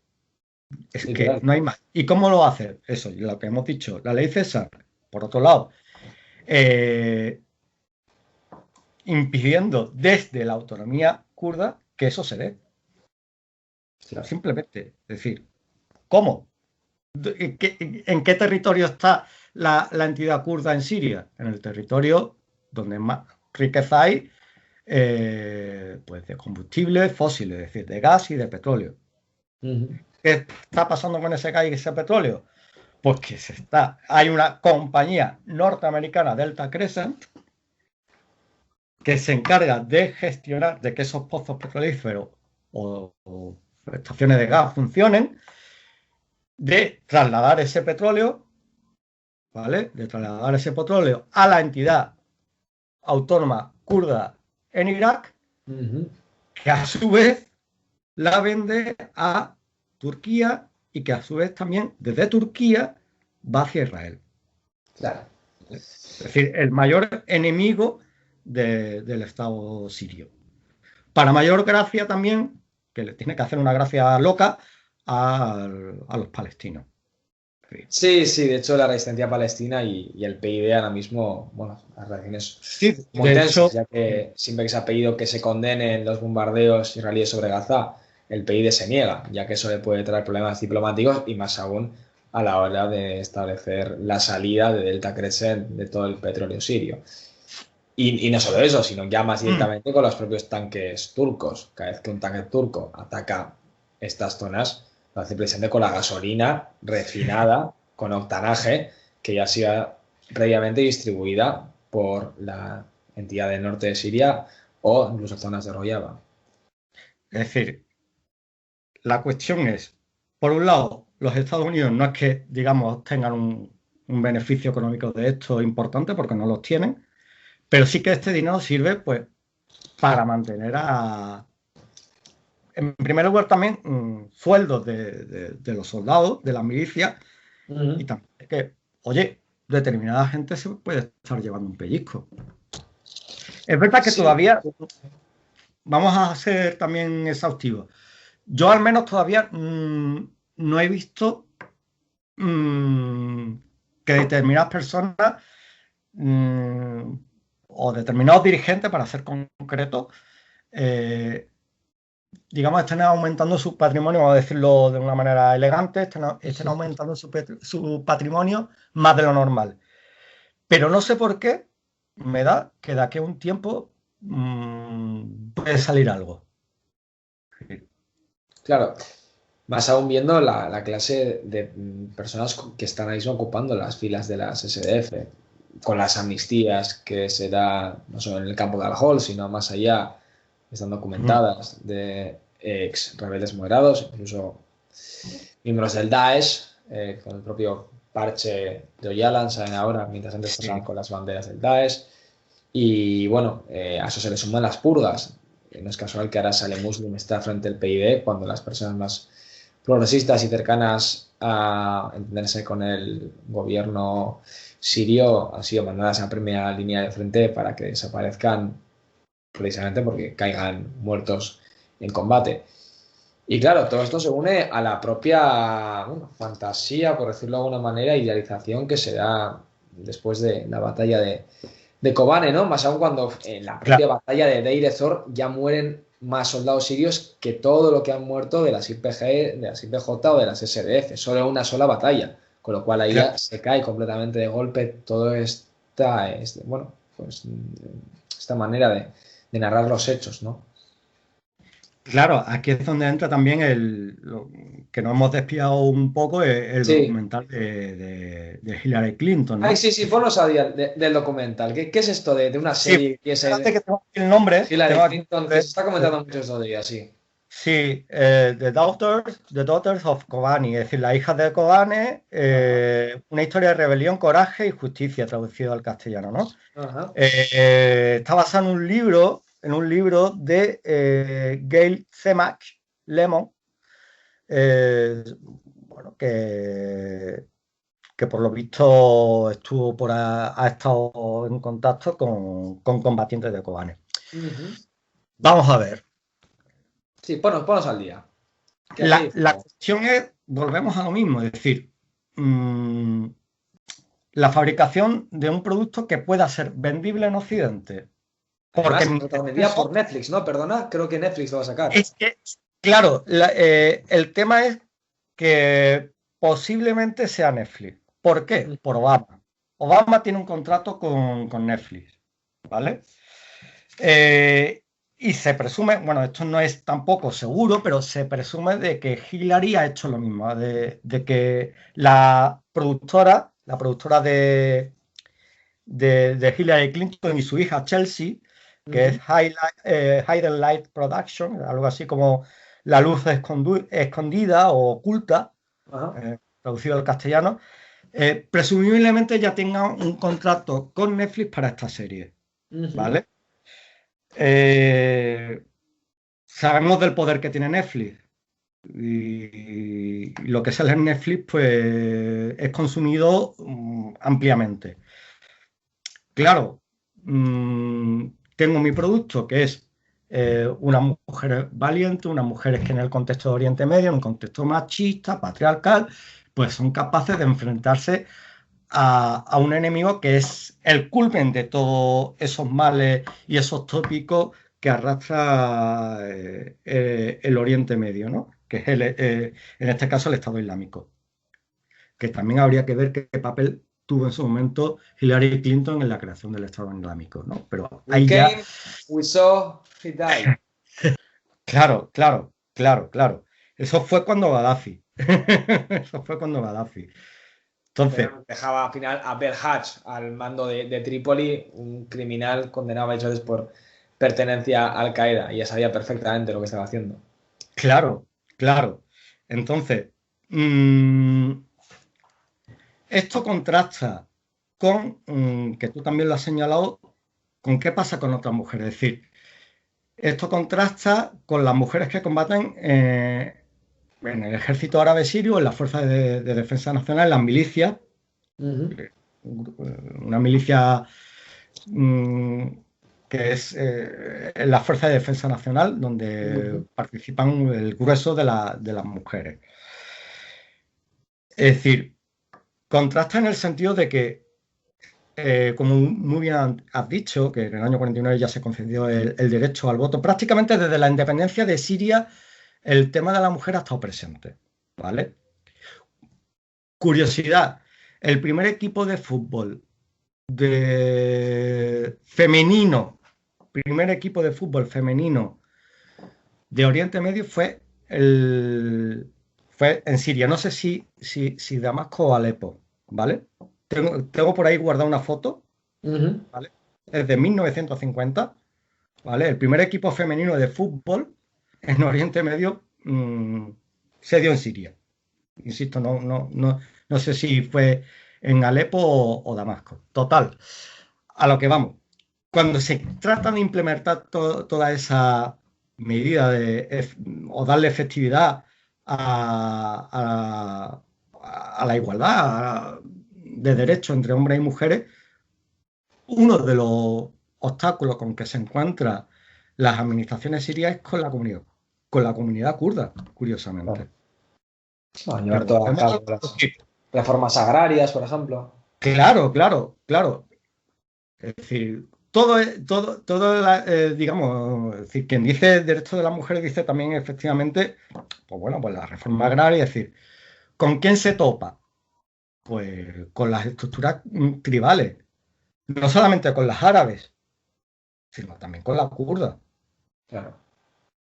Es que Literal. no hay más. ¿Y cómo lo hace? Eso, lo que hemos dicho, la ley César, por otro lado, eh, impidiendo desde la autonomía kurda que eso se dé. Claro. Simplemente. Es decir, ¿cómo? ¿En qué territorio está la entidad kurda en Siria? En el territorio donde más riqueza hay, pues de combustibles fósiles, es decir, de gas y de petróleo. Ujú. ¿Qué está pasando con ese gas y ese petróleo? Pues que hay una compañía norteamericana, Delta Crescent, que se encarga de gestionar de que esos pozos petrolíferos o estaciones de gas funcionen, de trasladar ese petróleo, ¿vale? De trasladar ese petróleo a la entidad autónoma kurda en Irak, Ujú. que a su vez la vende a Turquía y que a su vez también desde Turquía va hacia Israel. Claro. Es decir, el mayor enemigo del Estado sirio. Para mayor gracia también, que le tiene que hacer una gracia loca a los palestinos. Sí, sí, de hecho la resistencia palestina y el PYD ahora mismo, bueno, las relaciones Sí, muy de tensas, hecho, ya que siempre que se ha pedido que se condenen los bombardeos israelíes sobre Gaza, el PYD se niega, ya que eso le puede traer problemas diplomáticos y más aún a la hora de establecer la salida de Delta Crescent de todo el petróleo sirio. Y no solo eso, sino ya más directamente con los propios tanques turcos. Cada vez que un tanque turco ataca estas zonas, lo hace precisamente con la gasolina refinada, con octanaje, que ya ha sido previamente distribuida por la entidad del norte de Siria o incluso zonas de Rojava. Es decir, la cuestión es, por un lado, los Estados Unidos no es que, digamos, tengan un beneficio económico de esto importante, porque no los tienen, pero sí que este dinero sirve, pues, para mantener en primer lugar también sueldos de los soldados, de la milicia, y también que, oye, determinada gente se puede estar llevando un pellizco. Es verdad que todavía, vamos a ser también exhaustivos, yo al menos todavía no he visto que determinadas personas o determinados dirigentes, para ser concretos, digamos, estén aumentando su patrimonio, vamos a decirlo de una manera elegante, estén aumentando su patrimonio más de lo normal. Pero no sé por qué me da que de aquí a un tiempo puede salir algo. Claro, más aún viendo la clase de personas que están ahí mismo ocupando las filas de las SDF, con las amnistías que se da no solo en el campo de Al-Hol, sino más allá, están documentadas de ex rebeldes moderados, incluso miembros del Daesh, con el propio parche de Oyalan, saben ahora, mientras antes estaban con las banderas del Daesh. Y bueno, a eso se le suman las purgas. No es casual que ahora Sale Muslim está frente al PYD cuando las personas más progresistas y cercanas a entenderse con el gobierno sirio han sido mandadas a primera línea de frente para que desaparezcan precisamente porque caigan muertos en combate. Y claro, todo esto se une a la propia fantasía, por decirlo de alguna manera, idealización que se da después de la batalla de Kobane, ¿no? Más aún cuando en la propia batalla de Deir ez-Zor ya mueren más soldados sirios que todo lo que han muerto de las IPG, de las IPJ o de las SDF, solo una sola batalla, con lo cual ahí ya se cae completamente de golpe todo esta manera de narrar los hechos, ¿no? Claro, aquí es donde entra también lo que nos hemos despiado un poco, el documental de Hillary Clinton, ¿no? Ay, sí, ponnos a día del documental. ¿Qué es esto de una serie que es que tengo aquí el nombre. Hillary Clinton, que se está comentando mucho estos días, sí. Sí, The Daughters of Kobani, es decir, las hijas de Kobane, una historia de rebelión, coraje y justicia, traducido al castellano, ¿no? Está basado en un libro de Gail Tzemach Lemon, bueno, que por lo visto ha estado en contacto con combatientes de Kobane. Vamos a ver. Sí, ponos al día. La cuestión es, volvemos a lo mismo, es decir, la fabricación de un producto que pueda ser vendible en Occidente. Porque vendía por Netflix, ¿no? Perdona, creo que Netflix lo va a sacar. Es que, claro, el tema es que posiblemente sea Netflix. ¿Por qué? Por Obama. Obama tiene un contrato con Netflix, ¿vale? Y se presume, bueno, esto no es tampoco seguro, pero se presume de que Hillary ha hecho lo mismo, de que la productora de Hillary Clinton y su hija Chelsea, que es Hidden Light Production, algo así como la luz escondida o oculta, traducido al castellano, presumiblemente ya tenga un contrato con Netflix para esta serie, ¿vale? Sabemos del poder que tiene Netflix y lo que sale en Netflix pues es consumido ampliamente. Claro, tengo mi producto que es una mujer valiente, unas mujeres que en el contexto de Oriente Medio, en un contexto machista, patriarcal, pues son capaces de enfrentarse a un enemigo que es el culmen de todos esos males y esos tópicos que arrastra el Oriente Medio, ¿no? Que es en este caso el Estado Islámico. Que también habría que ver qué papel tuvo en su momento Hillary Clinton en la creación del Estado Islámico, ¿no? Pero ahí ya... We saw he died. Claro, claro, claro, claro. Eso fue cuando Gaddafi. Eso fue cuando Gaddafi. Entonces... Pero dejaba al final a Belhaj al mando de Trípoli, un criminal condenado a hechos por pertenencia a Al Qaeda, y ya sabía perfectamente lo que estaba haciendo. Claro, claro. Entonces, esto contrasta con, que tú también lo has señalado, con qué pasa con otras mujeres. Es decir, esto contrasta con las mujeres que combaten en el ejército árabe sirio, en las fuerzas de defensa nacional, en las milicias, una milicia que es la Fuerza de Defensa Nacional, donde participan el grueso de las mujeres. Es decir, contrasta en el sentido de que, como muy bien has dicho, que en el año 49 ya se concedió el derecho al voto, prácticamente desde la independencia de Siria el tema de la mujer ha estado presente, ¿vale? Curiosidad, el primer equipo de fútbol femenino, primer equipo de fútbol femenino de Oriente Medio fue en Siria. No sé si Damasco o Alepo, ¿vale? Tengo por ahí guardada una foto, ¿vale? Es de 1950, ¿vale? El primer equipo femenino de fútbol en Oriente Medio se dio en Siria. Insisto, no sé si fue en Alepo o Damasco. Total, a lo que vamos. Cuando se trata de implementar toda esa medida o darle efectividad a la igualdad de derechos entre hombres y mujeres, uno de los obstáculos con que se encuentran las administraciones sirias es con la comunidad kurda, curiosamente. Bueno, llevar todas las reformas agrarias, por ejemplo. Claro, claro, claro. Es decir, digamos, es decir, quien dice derecho de las mujeres dice también efectivamente, pues bueno, pues la reforma agraria, es decir, ¿con quién se topa? Pues con las estructuras tribales, no solamente con las árabes, sino también con la kurda. Claro.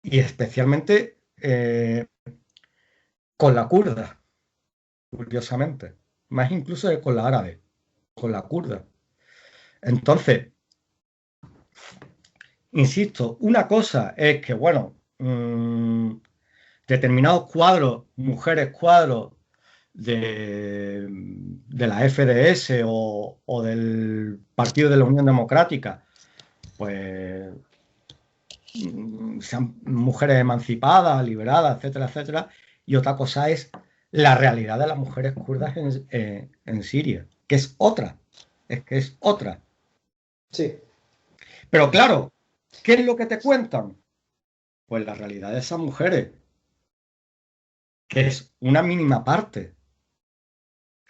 Y especialmente con la kurda, curiosamente, más incluso que con la árabe, con la kurda. Entonces, insisto, una cosa es que, bueno, determinados cuadros, mujeres cuadros de la FDS o del Partido de la Unión Democrática, pues sean mujeres emancipadas, liberadas, etcétera, etcétera. Y otra cosa es la realidad de las mujeres kurdas en Siria, que es otra. Es que es otra. Sí. Pero claro, ¿qué es lo que te cuentan? Pues la realidad de esas mujeres, que es una mínima parte.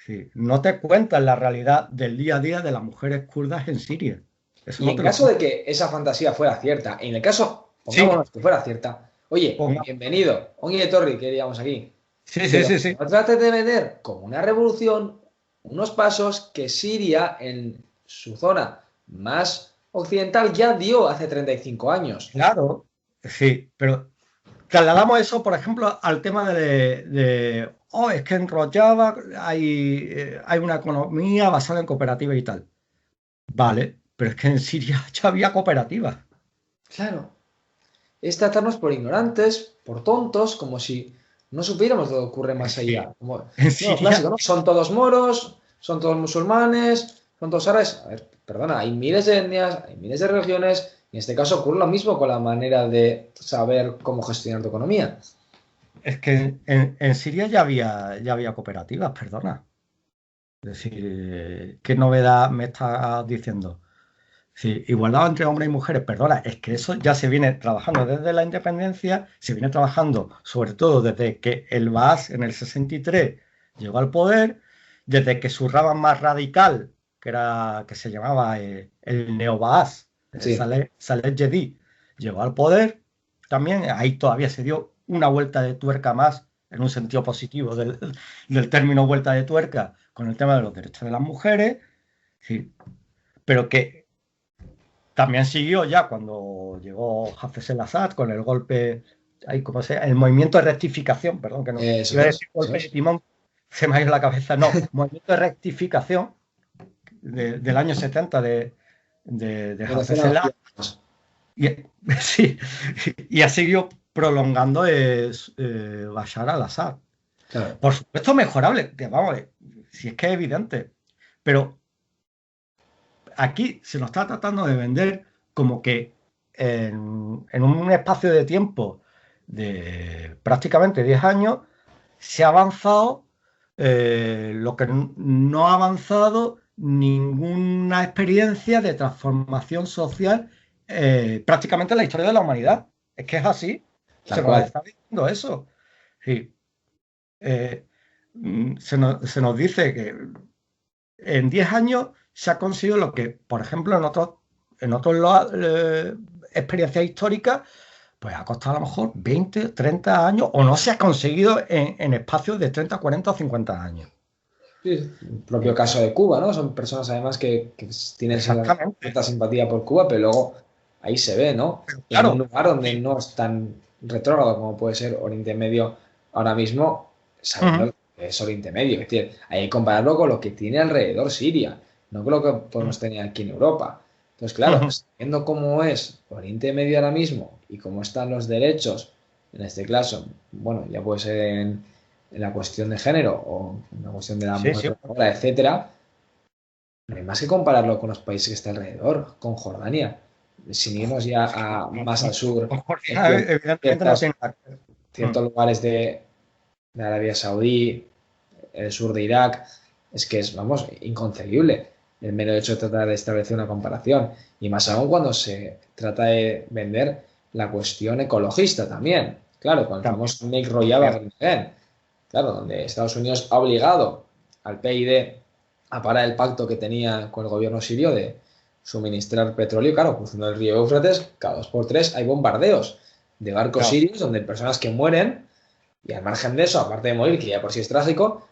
Sí, no te cuentan la realidad del día a día de las mujeres kurdas en Siria. Eso Y no en te lo caso de que esa fantasía fuera cierta, en el caso, pongámonos que fuera cierta, oye, bienvenido, Ongi Torri, que digamos aquí. Sí. No trates de vender como una revolución unos pasos que Siria en su zona más occidental ya dio hace 35 años. Claro, sí, pero trasladamos eso, por ejemplo, al tema es que en Rojava hay una economía basada en cooperativas y tal. Vale, pero es que en Siria ya había cooperativas. Claro. Es tratarnos por ignorantes, por tontos, como si no supiéramos lo que ocurre más allá. Como, en Siria, clásico, ¿no? Son todos moros, son todos musulmanes, son todos árabes. A ver, perdona, hay miles de etnias, hay miles de religiones, y en este caso ocurre lo mismo con la manera de saber cómo gestionar tu economía. Es que en Siria ya había cooperativas, perdona. Es decir, ¿qué novedad me estás diciendo? Sí, igualdad entre hombres y mujeres, perdona, es que eso ya se viene trabajando desde la independencia, se viene trabajando sobre todo desde que el Baas en el 63 llegó al poder, desde que su rama más radical, que se llamaba el neo-Baas, Sí. Saleh Jedi, llegó al poder, también ahí todavía se dio una vuelta de tuerca más, en un sentido positivo del término vuelta de tuerca, con el tema de los derechos de las mujeres, sí, pero que también siguió ya cuando llegó Hafez el-Assad con el golpe, ahí, ¿cómo se llama? El movimiento de rectificación, perdón, que no iba a decir golpe de timón, se me ha ido la cabeza, no, movimiento de rectificación del año 70 de Hafez el-Assad. Y, sí, y ha seguido prolongando Bashar al-Assad. Claro. Por supuesto, mejorable, que vamos, si es que es evidente, pero aquí se nos está tratando de vender como que en un espacio de tiempo de prácticamente 10 años se ha avanzado lo que no ha avanzado ninguna experiencia de transformación social prácticamente en la historia de la humanidad. Es que es así. Se nos está diciendo eso. Sí. Se nos dice que en 10 años se ha conseguido lo que, por ejemplo, en otras experiencias históricas, pues ha costado a lo mejor 20, 30 años, o no se ha conseguido en espacios de 30, 40 o 50 años. Sí, el propio caso de Cuba, ¿no? Son personas además que tienen cierta simpatía por Cuba, pero luego ahí se ve, ¿no? Claro. En un lugar donde no es tan retrógrado como puede ser Oriente Medio ahora mismo, sabiendo que es Oriente Medio. Es decir, hay que compararlo con lo que tiene alrededor Siria, no con lo que podemos tener aquí en Europa. Entonces, claro, sabiendo cómo es Oriente Medio ahora mismo y cómo están los derechos, en este caso, bueno, ya puede ser en la cuestión de género o en la cuestión de la mujer, etcétera, no hay más que compararlo con los países que están alrededor, con Jordania, sin irnos ya más al sur, ciertos lugares de Arabia Saudí, el sur de Irak, es que es, vamos, inconcebible el mero hecho de tratar de establecer una comparación, y más aún cuando se trata de vender la cuestión ecologista también, claro, con el famoso Make Rojava Again, claro, donde Estados Unidos ha obligado al PYD a parar el pacto que tenía con el gobierno sirio de suministrar petróleo, claro, cruzando el río Éufrates, cada 2x3 hay bombardeos de barcos sirios donde hay personas que mueren, y al margen de eso, aparte de morir, que ya por sí es trágico,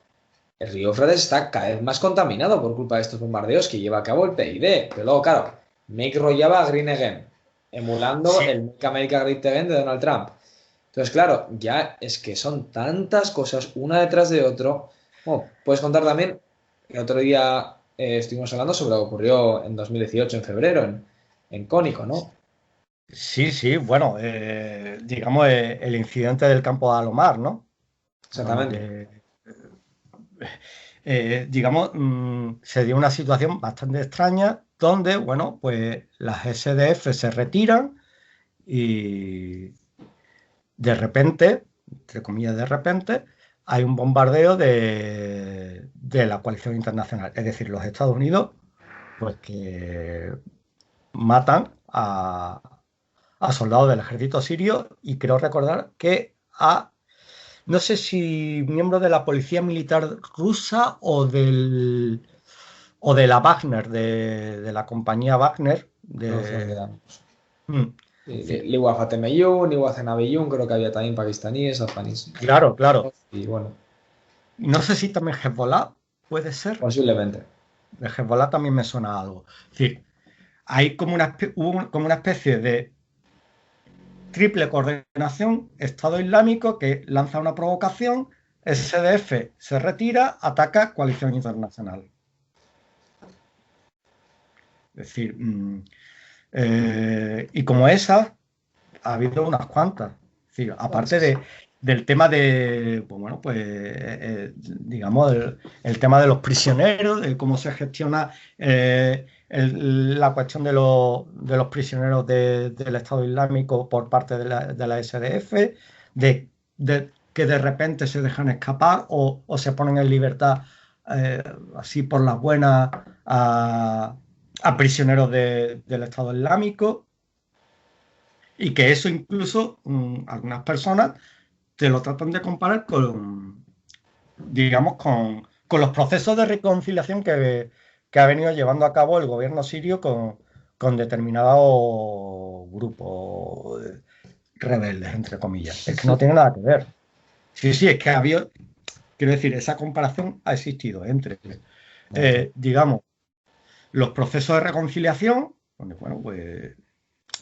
el río Éufrates está cada vez más contaminado por culpa de estos bombardeos que lleva a cabo el PYD. Pero luego, claro, Make Rojava Green Again, emulando el Make America Great Again de Donald Trump. Entonces, claro, ya es que son tantas cosas una detrás de otro. Bueno, puedes contar también, el otro día estuvimos hablando sobre lo que ocurrió en 2018, en febrero, en Cónico, ¿no? Sí, bueno, digamos el incidente del campo de Alomar, ¿no? Exactamente. Digamos, se dio una situación bastante extraña donde, bueno, pues las SDF se retiran y de repente, entre comillas de repente, hay un bombardeo de la coalición internacional, es decir, los Estados Unidos, pues que matan a soldados del ejército sirio, y creo recordar que no sé si miembros de la policía militar rusa o de la Wagner, de la compañía Wagner. Liwa Fatemeyun, Liwa Zenabeyun, creo que había también pakistaníes, afganíes. Claro. Y bueno. No sé si también Hezbollah puede ser. Posiblemente. De Hezbollah también me suena algo. Es decir, hay como una especie de triple coordinación, Estado Islámico que lanza una provocación, SDF se retira, ataca coalición internacional. Es decir, y como esas, ha habido unas cuantas. Es decir, aparte del tema de, pues bueno, pues digamos, el tema de los prisioneros, de cómo se gestiona la cuestión de los prisioneros del Estado Islámico por parte de la SDF, de que de repente se dejan escapar o se ponen en libertad así por las buenas a prisioneros del Estado Islámico, y que eso incluso algunas personas te lo tratan de comparar con, digamos, con los procesos de reconciliación que ha venido llevando a cabo el gobierno sirio con determinados grupos rebeldes, entre comillas. Es que no tiene nada que ver. Sí, es que ha habido Quiero decir, esa comparación ha existido entre, digamos, los procesos de reconciliación, donde, bueno, pues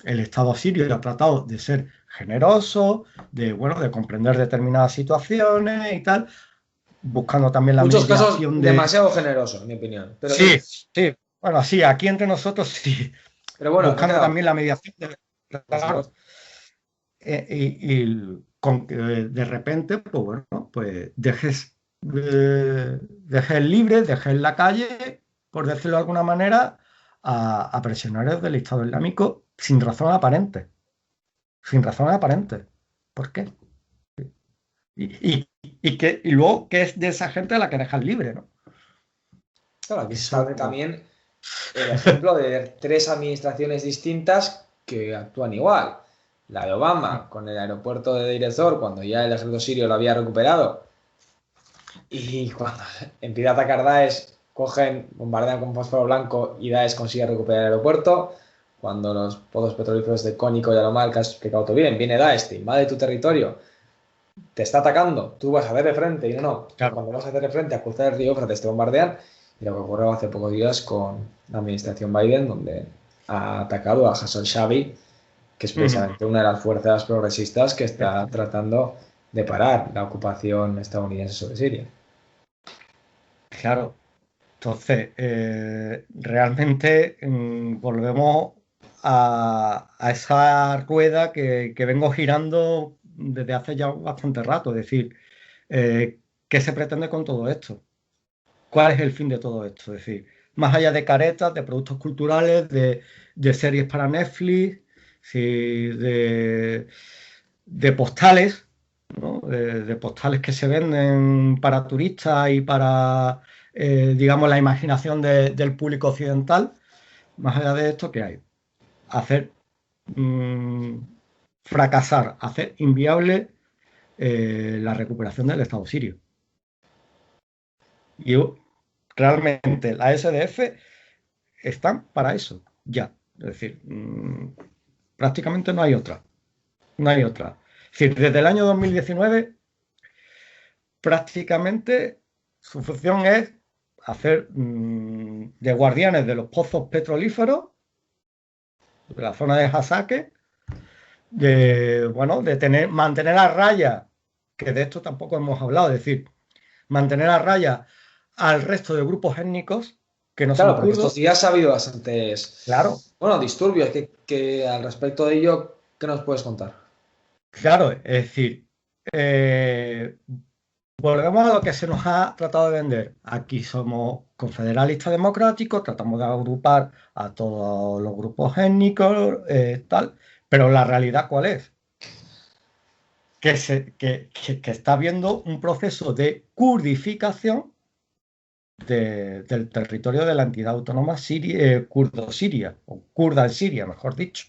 el Estado sirio ha tratado de ser generoso, de comprender determinadas situaciones y tal, buscando también la Muchos casos mediación de... demasiado generosos, en mi opinión. Pero Sí, sí. sí, bueno, sí, aquí entre nosotros sí, Pero bueno, me he buscando quedado. también la mediación de... Por Claro, supuesto. y con que de repente, pues bueno, pues dejes libre, dejes en la calle, por decirlo de alguna manera, a prisioneros del Estado Islámico sin razón aparente. Sin razón aparente. ¿Por qué? Y luego, ¿qué es de esa gente a la que dejas libre, ¿no? Claro, aquí se Eso, establece también el ejemplo de tres administraciones distintas que actúan igual. La de Obama, con el aeropuerto de Deir ez-Zor, cuando ya el ejército sirio lo había recuperado. Y cuando empieza a atacar Daesh, cogen, bombardean con fósforo blanco y Daesh consigue recuperar el aeropuerto. Cuando los pozos petrolíferos de Cónico y Alomar, que has explicado tú bien, viene Daesh, te invade tu territorio, te está atacando, tú vas a hacer de frente, y no, pues claro. cuando vas a hacer de frente a cruzar el río Éufrates te bombardean, y lo que ocurrió hace pocos días con la administración Biden, donde ha atacado a Hassan Shabi, que es Ujú. precisamente una de las fuerzas progresistas que está tratando de parar la ocupación estadounidense sobre Siria. Claro. Entonces, realmente volvemos a esa rueda que vengo girando desde hace ya bastante rato. Es decir, ¿qué se pretende con todo esto? ¿Cuál es el fin de todo esto? Es decir, más allá de caretas, de productos culturales, de series para Netflix, sí, de postales, ¿no? De postales que se venden para turistas y para, digamos, la imaginación del público occidental. Más allá de esto, ¿qué hay? Hacer mm, fracasar, hacer inviable la recuperación del Estado sirio. Y realmente la SDF están para eso, ya. Es decir, prácticamente no hay otra. No hay otra. Es decir, desde el año 2019 prácticamente su función es hacer de guardianes de los pozos petrolíferos de la zona de Hasake, bueno, mantener a raya, que de esto tampoco hemos hablado, es decir, mantener a raya al resto de grupos étnicos que no son Claro, porque estos kurdos, días ha habido bastantes, claro, bueno, disturbios que al respecto de ello, ¿qué nos puedes contar? claro, es decir, eh, volvemos a lo que se nos ha tratado de vender. Aquí somos confederalistas democráticos, tratamos de agrupar a todos los grupos étnicos, tal, pero la realidad ¿cuál es? Que está habiendo un proceso de kurdificación del territorio de la entidad autónoma kurdo-siria, o kurda en Siria, mejor dicho,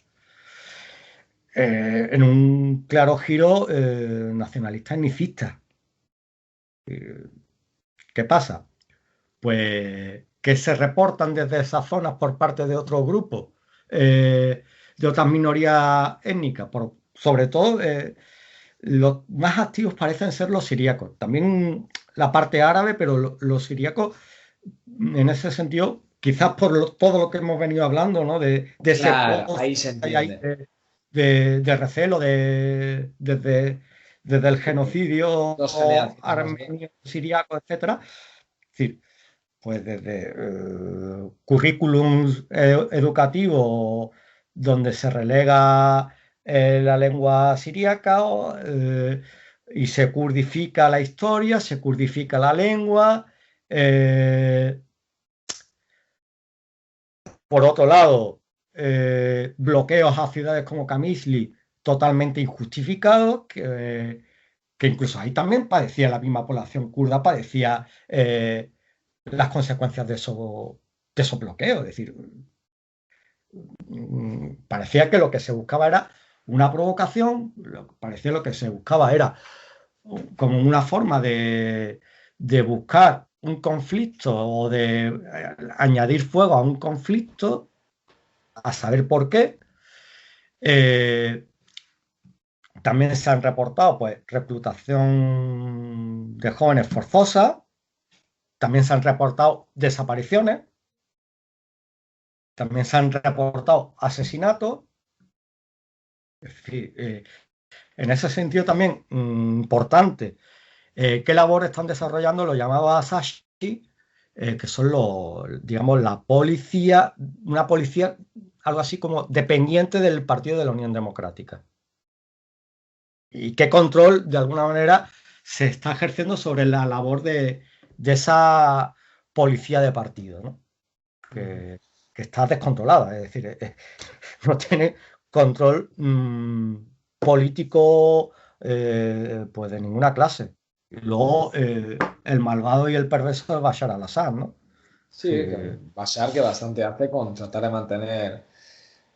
en un claro giro nacionalista etnicista. Eh, ¿Qué pasa? Pues que se reportan desde esas zonas por parte de otros grupos, de otras minorías étnicas, sobre todo los más activos parecen ser los siríacos, también la parte árabe, pero los siríacos en ese sentido, quizás por todo lo que hemos venido hablando, ¿no? De ese Claro, pozo ahí se que hay ahí entiende. de recelo desde el genocidio Dos generaciones, ¿no? armenio, siríaco, etcétera. Es decir, pues desde currículums educativos donde se relega la lengua siríaca y se kurdifica la historia, se kurdifica la lengua. eh, por otro lado, bloqueos a ciudades como Camisli totalmente injustificados, que incluso ahí también padecía la misma población kurda, padecía las consecuencias de esos bloqueos. Es decir, parecía que lo que se buscaba era una provocación, parecía lo que se buscaba era como una forma de buscar un conflicto o de añadir fuego a un conflicto, a saber por qué, eh, También se han reportado pues, reclutación de jóvenes forzosa, también se han reportado desapariciones, también se han reportado asesinatos. En fin, en ese sentido también importante, ¿qué labor están desarrollando los llamados Asashi? Que son digamos, la policía, una policía algo así como dependiente del Partido de la Unión Democrática. Y qué control, de alguna manera, se está ejerciendo sobre la labor de esa policía de partido, ¿no? Que está descontrolada, es decir, no tiene control político pues de ninguna clase. Y luego el malvado y el perverso es Bashar al-Assad, ¿no? Sí, que Bashar que bastante hace con tratar de mantener,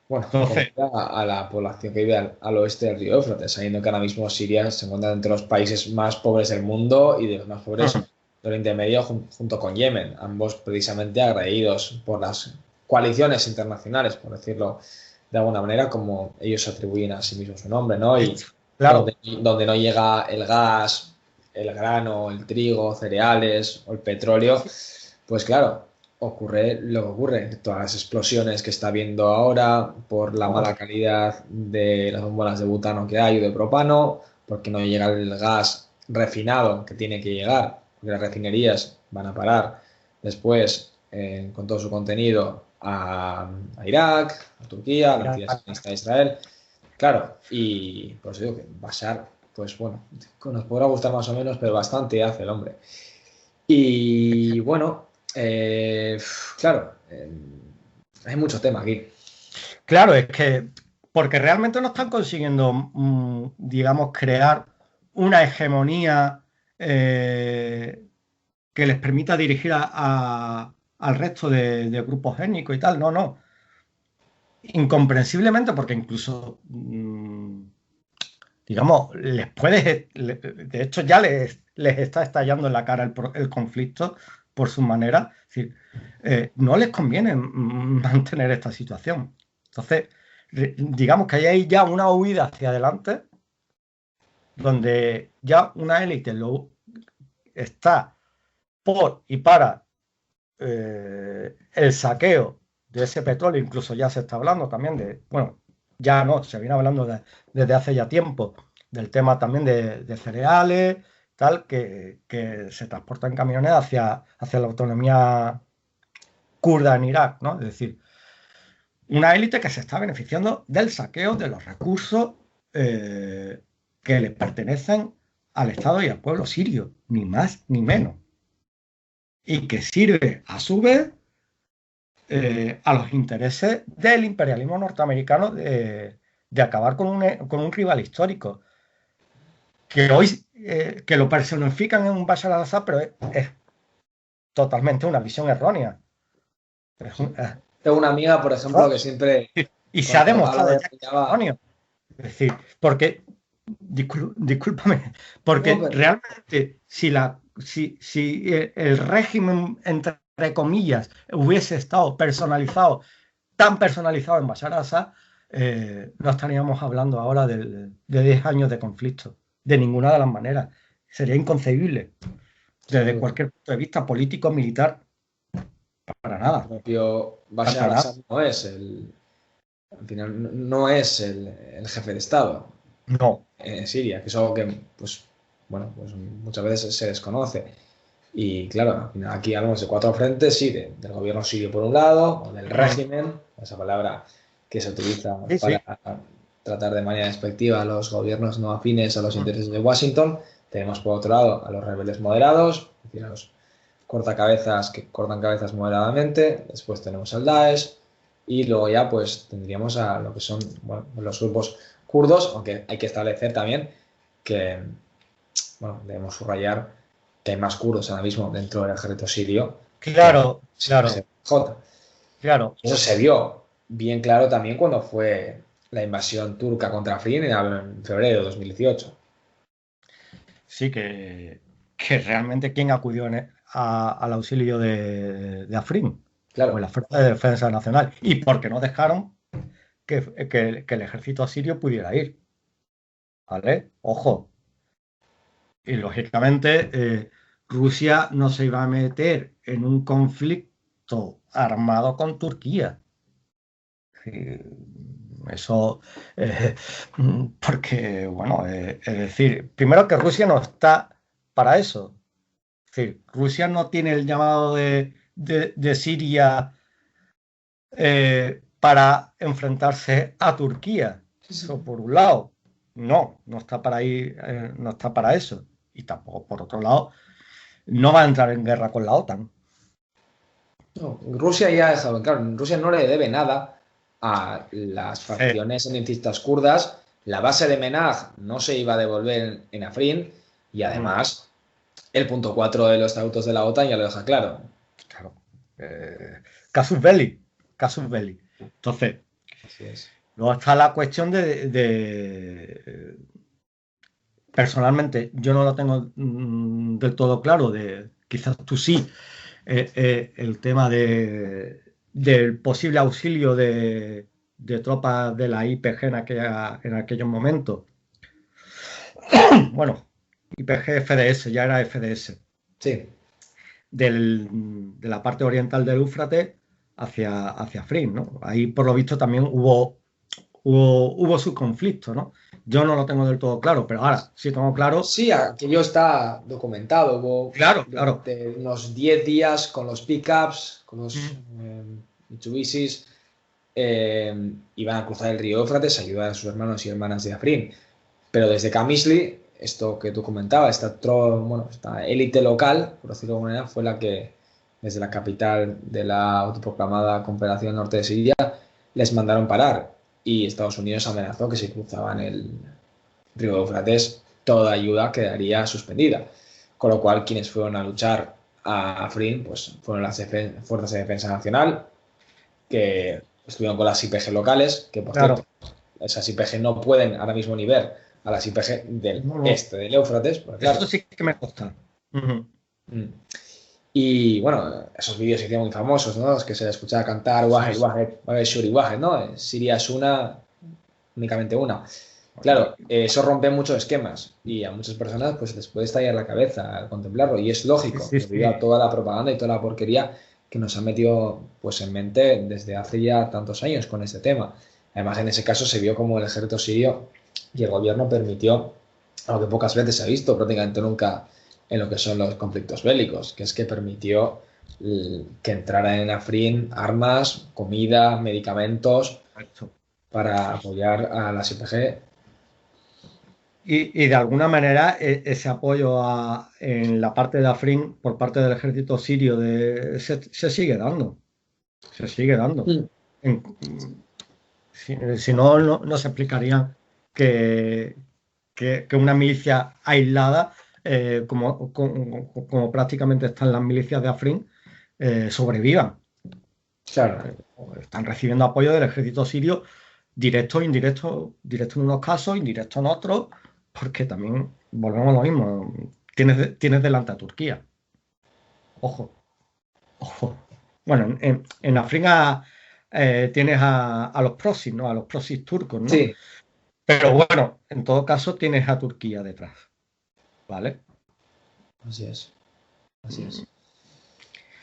bueno, Entonces, a la población que vive al oeste del río Éufrates, sabiendo que ahora mismo Siria se encuentra entre los países más pobres del mundo y de los más pobres del Oriente Medio junto con Yemen, ambos precisamente agredidos por las coaliciones internacionales, por decirlo de alguna manera, como ellos atribuyen a sí mismos su nombre, ¿no? Y claro, donde no llega el gas, el grano, el trigo, cereales o el petróleo, pues claro, ocurre lo que ocurre, todas las explosiones que está habiendo ahora por la mala calidad de las bombonas de butano que hay o de propano, porque no llega el gas refinado que tiene que llegar, porque las refinerías van a parar después con todo su contenido a Irak, a Turquía, a la entidad sionista de Israel. Claro, y por eso digo que Bashar, pues bueno, nos podrá gustar más o menos, pero bastante hace el hombre. Y bueno, claro, hay mucho tema aquí. claro, es que porque realmente no están consiguiendo, digamos, crear una hegemonía que les permita dirigir al resto de grupos étnicos y tal. No, no. Incomprensiblemente, porque incluso, digamos, de hecho ya les está estallando en la cara el conflicto por su manera. Es decir, no les conviene mantener esta situación. Entonces, digamos que hay ya una huida hacia adelante, donde ya una élite está por y para el saqueo de ese petróleo. Incluso ya se está hablando también bueno, ya no, se viene hablando desde hace ya tiempo del tema también de cereales, tal, que se transportan en camiones hacia la autonomía kurda en Irak, ¿no? Es decir, una élite que se está beneficiando del saqueo de los recursos que le pertenecen al Estado y al pueblo sirio, ni más ni menos. Y que sirve a su vez a los intereses del imperialismo norteamericano de acabar con un rival histórico que hoy que lo personifican en un Bashar al-Assad, pero es totalmente una visión errónea. Tengo una amiga, por ejemplo, que siempre, Y se ha cuando demostrado habla ya que es erróneo. Es decir, porque, discúlpame, porque No, pero- realmente si el régimen, entre comillas, hubiese estado personalizado, tan personalizado en Bashar al-Assad, no estaríamos hablando ahora de 10 años de conflicto, de ninguna de las maneras. Sería inconcebible, desde cualquier punto de vista político, militar, para el nada. propio Bashar Para nada. al-Assad no es al final, no es el jefe de Estado No. en Siria, que es algo que, pues, bueno, pues muchas veces se desconoce. Y claro, al final aquí hablamos de cuatro frentes, sí, del gobierno sirio por un lado, o del régimen, esa palabra que se utiliza Sí, sí. para tratar de manera despectiva a los gobiernos no afines a los intereses de Washington. Tenemos por otro lado a los rebeldes moderados, es decir, a los cortacabezas que cortan cabezas moderadamente. Después tenemos al Daesh y luego ya pues tendríamos a lo que son, bueno, los grupos kurdos, aunque hay que establecer también que, bueno, debemos subrayar que hay más kurdos ahora mismo dentro del ejército sirio Claro, que claro, PSJ. claro. Eso se vio bien claro también cuando fue la invasión turca contra Afrin en febrero de 2018. Sí, que realmente quién acudió al auxilio de Afrin, pues Claro, la Fuerza de Defensa Nacional, y porque no dejaron que el ejército sirio pudiera ir. ¿vale? Ojo. Y lógicamente Rusia no se iba a meter en un conflicto armado con Turquía. Sí, eso, eh, porque, bueno, es decir, primero que Rusia no está para eso. Es decir, Rusia no tiene el llamado de Siria para enfrentarse a Turquía. Eso por un lado. No, no está para ahí, no está para eso. Y tampoco, por otro lado, no va a entrar en guerra con la OTAN. No, Rusia ya ha dejado claro, Rusia no le debe nada a las Eh, facciones etnicistas kurdas. La base de Menaj no se iba a devolver en Afrin y mm, además el punto 4 de los estatutos de la OTAN ya lo deja claro. claro. Casus belli. Casus belli. Entonces, Así es. luego está la cuestión personalmente, yo no lo tengo del todo claro, quizás tú sí, el tema del posible auxilio de tropas de la IPG en aquellos momentos. Bueno, IPG FDS, ya era FDS, Sí, de la parte oriental del Éufrates hacia Afrin, ¿no? Ahí, por lo visto, también hubo su conflicto, ¿no? Yo no lo tengo del todo claro, pero ahora sí tengo claro. sí, aquello está documentado. Hubo Claro, claro. durante unos 10 días con los pickups, con los Mm, Mitsubishis, iban a cruzar el río Éufrates a ayudar a sus hermanos y hermanas de Afrin. Pero desde Camisli, esto que tú comentabas, esta élite local, por decirlo de alguna manera, fue la que, desde la capital de la autoproclamada Confederación Norte de Siria, les mandaron parar. Y Estados Unidos amenazó que si cruzaban el río Éufrates, toda ayuda quedaría suspendida. Con lo cual, quienes fueron a luchar a Afrin, pues fueron las Fuerzas de Defensa Nacional, que estuvieron con las IPG locales, que por cierto, claro. esas IPG no pueden ahora mismo ni ver a las IPG del No, no. este del Éufrates, porque Eso claro. sí que me consta. Ujú. mm, Y bueno, esos vídeos se hicieron muy famosos, ¿no? Los que se escuchaba cantar Sí, Wahed, sí. Wahed, Wahed, Shuri, Wahed, ¿no? Siria es una, únicamente una. Claro, eso rompe muchos esquemas y a muchas personas pues les puede estallar la cabeza al contemplarlo y es Sí, lógico sí, debido a sí. toda la propaganda y toda la porquería que nos han metido pues en mente desde hace ya tantos años con este tema. Además, en ese caso se vio como el ejército sirio y el gobierno permitió algo que pocas veces se ha visto, prácticamente nunca en lo que son los conflictos bélicos, que es que permitió que entraran en Afrin armas, comida, medicamentos Correcto. para apoyar a las IPG. Y de alguna manera ese apoyo en la parte de Afrin por parte del ejército sirio se sigue dando. Se sigue dando. Mm. En- si no, no se explicaría que, que una milicia aislada, como prácticamente están las milicias de Afrin, sobrevivan. Claro. Están recibiendo apoyo del ejército sirio, directo, indirecto, directo en unos casos, indirecto en otros, porque también volvemos a lo mismo. Tienes delante a Turquía. Ojo, ojo. Bueno, en África tienes a los proxies, ¿no? A los proxies turcos, ¿no? Sí, Pero bueno, en todo caso tienes a Turquía detrás, ¿vale? así es. Así es. Mm,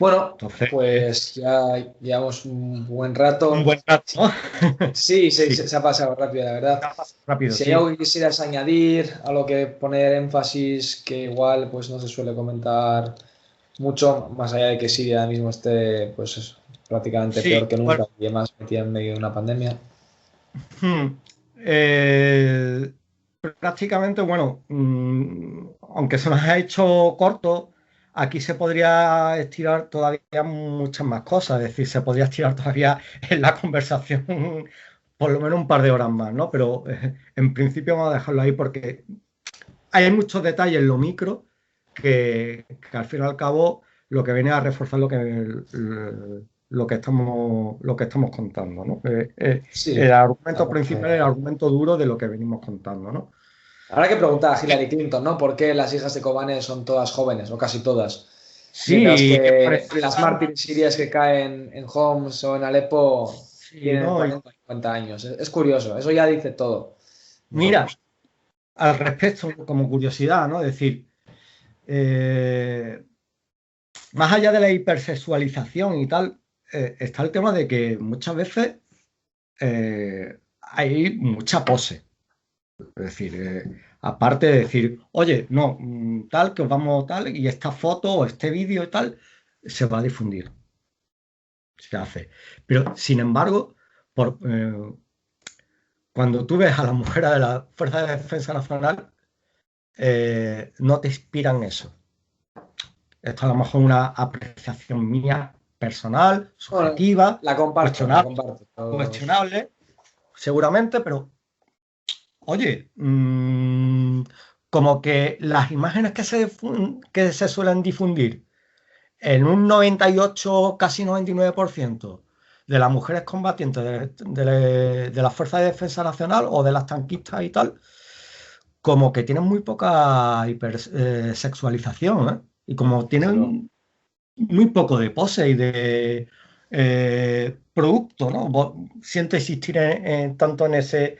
Bueno, Entonces, pues ya llevamos un buen un rato. buen rato, ¿no? Sí, Sí, se ha pasado rápido, la verdad. rápido, Si hay sí. algo que quisieras añadir, a lo que poner énfasis, que igual pues no se suele comentar mucho, más allá de que Siria ahora mismo esté pues eso, prácticamente peor Sí, que bueno. nunca y además metida en medio de una pandemia. Hmm. Eh, Prácticamente, bueno, aunque se nos ha hecho corto, aquí se podría estirar todavía muchas más cosas, es decir, se podría estirar todavía en la conversación por lo menos un par de horas más, ¿no? Pero en principio vamos a dejarlo ahí porque hay muchos detalles en lo micro que al fin y al cabo lo que viene a reforzar lo que estamos contando, ¿no? Sí, El argumento principal, el aparte. argumento duro de lo que venimos contando, ¿no? Habrá que preguntar a Hillary Clinton, ¿no? ¿Por qué las hijas de Kobane son todas jóvenes, o casi todas? Mientras Sí, ¿qué que parece? las mártires sirias que caen en Homs o en Alepo Sí, tienen ¿no? 40 o 50 años. Es curioso, eso ya dice todo. Mira, Nosotros. al respecto, como curiosidad, ¿no? Es decir, más allá de la hipersexualización y tal, está el tema de que muchas veces hay mucha pose. Es decir, aparte de decir, oye, no, tal, que os vamos tal, y esta foto o este vídeo y tal, se va a difundir. Se hace. Pero, sin embargo, cuando tú ves a las mujeres de la Fuerza de Defensa Nacional, no te inspiran eso. Esto a lo mejor es una apreciación mía personal, subjetiva, bueno, la comparto. cuestionable, seguramente, pero oye, como que las imágenes que se suelen difundir en un 98, casi 99% de las mujeres combatientes de la Fuerza de Defensa Nacional o de las tanquistas y tal, como que tienen muy poca hipersexualización, ¿eh? Y como tienen muy poco de pose y de producto, ¿no? Siento insistir tanto en ese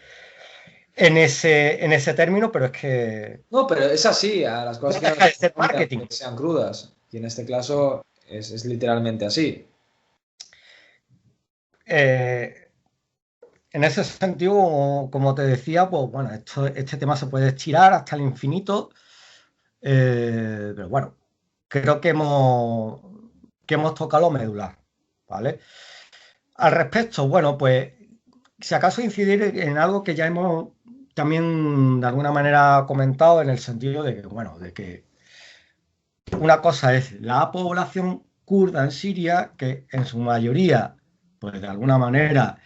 término, pero es que No, pero es así, a las cosas no que deja de ser marketing. sean crudas. Y en este caso es literalmente así. En ese sentido, como te decía, pues bueno, este tema se puede estirar hasta el infinito, pero bueno, creo que hemos tocado lo medular, ¿vale? Al respecto, bueno, pues si acaso incidir en algo que ya hemos también de alguna manera comentado, en el sentido de que, bueno, de que una cosa es la población kurda en Siria, que en su mayoría, pues de alguna manera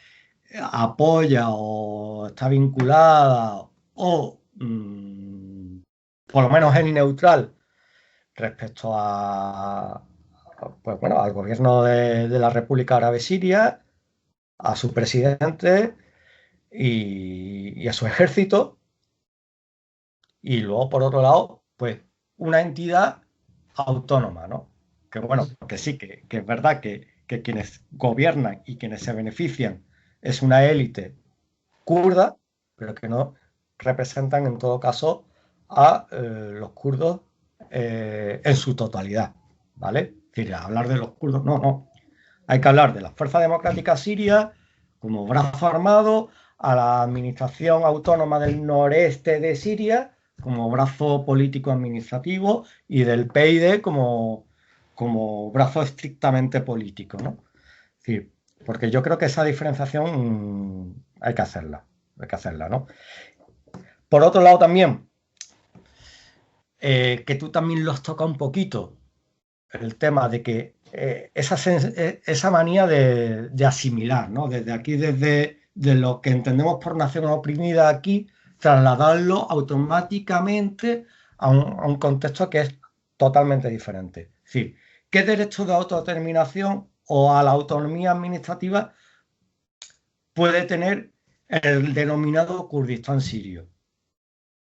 apoya o está vinculada o por lo menos es neutral respecto pues bueno, al gobierno de la República Árabe Siria, a su presidente y a su ejército. Y luego, por otro lado, pues una entidad autónoma, ¿no? Que bueno, que sí, que es verdad que quienes gobiernan y quienes se benefician es una élite kurda, pero que no representan en todo caso a los kurdos en su totalidad, ¿vale? Es decir, hablar de los kurdos, no. Hay que hablar de la Fuerza Democrática Siria como brazo armado, a la Administración Autónoma del Noreste de Siria como brazo político-administrativo y del PYD como brazo estrictamente político, ¿no? Es decir, porque yo creo que esa diferenciación hay que hacerla, ¿no? Por otro lado también, que tú también los toca un poquito, el tema de que esa manía de asimilar, ¿no? Desde aquí, desde lo que entendemos por nación oprimida aquí, trasladarlo automáticamente a un contexto que es totalmente diferente. Es decir, ¿qué derecho de autodeterminación o a la autonomía administrativa puede tener el denominado Kurdistán sirio?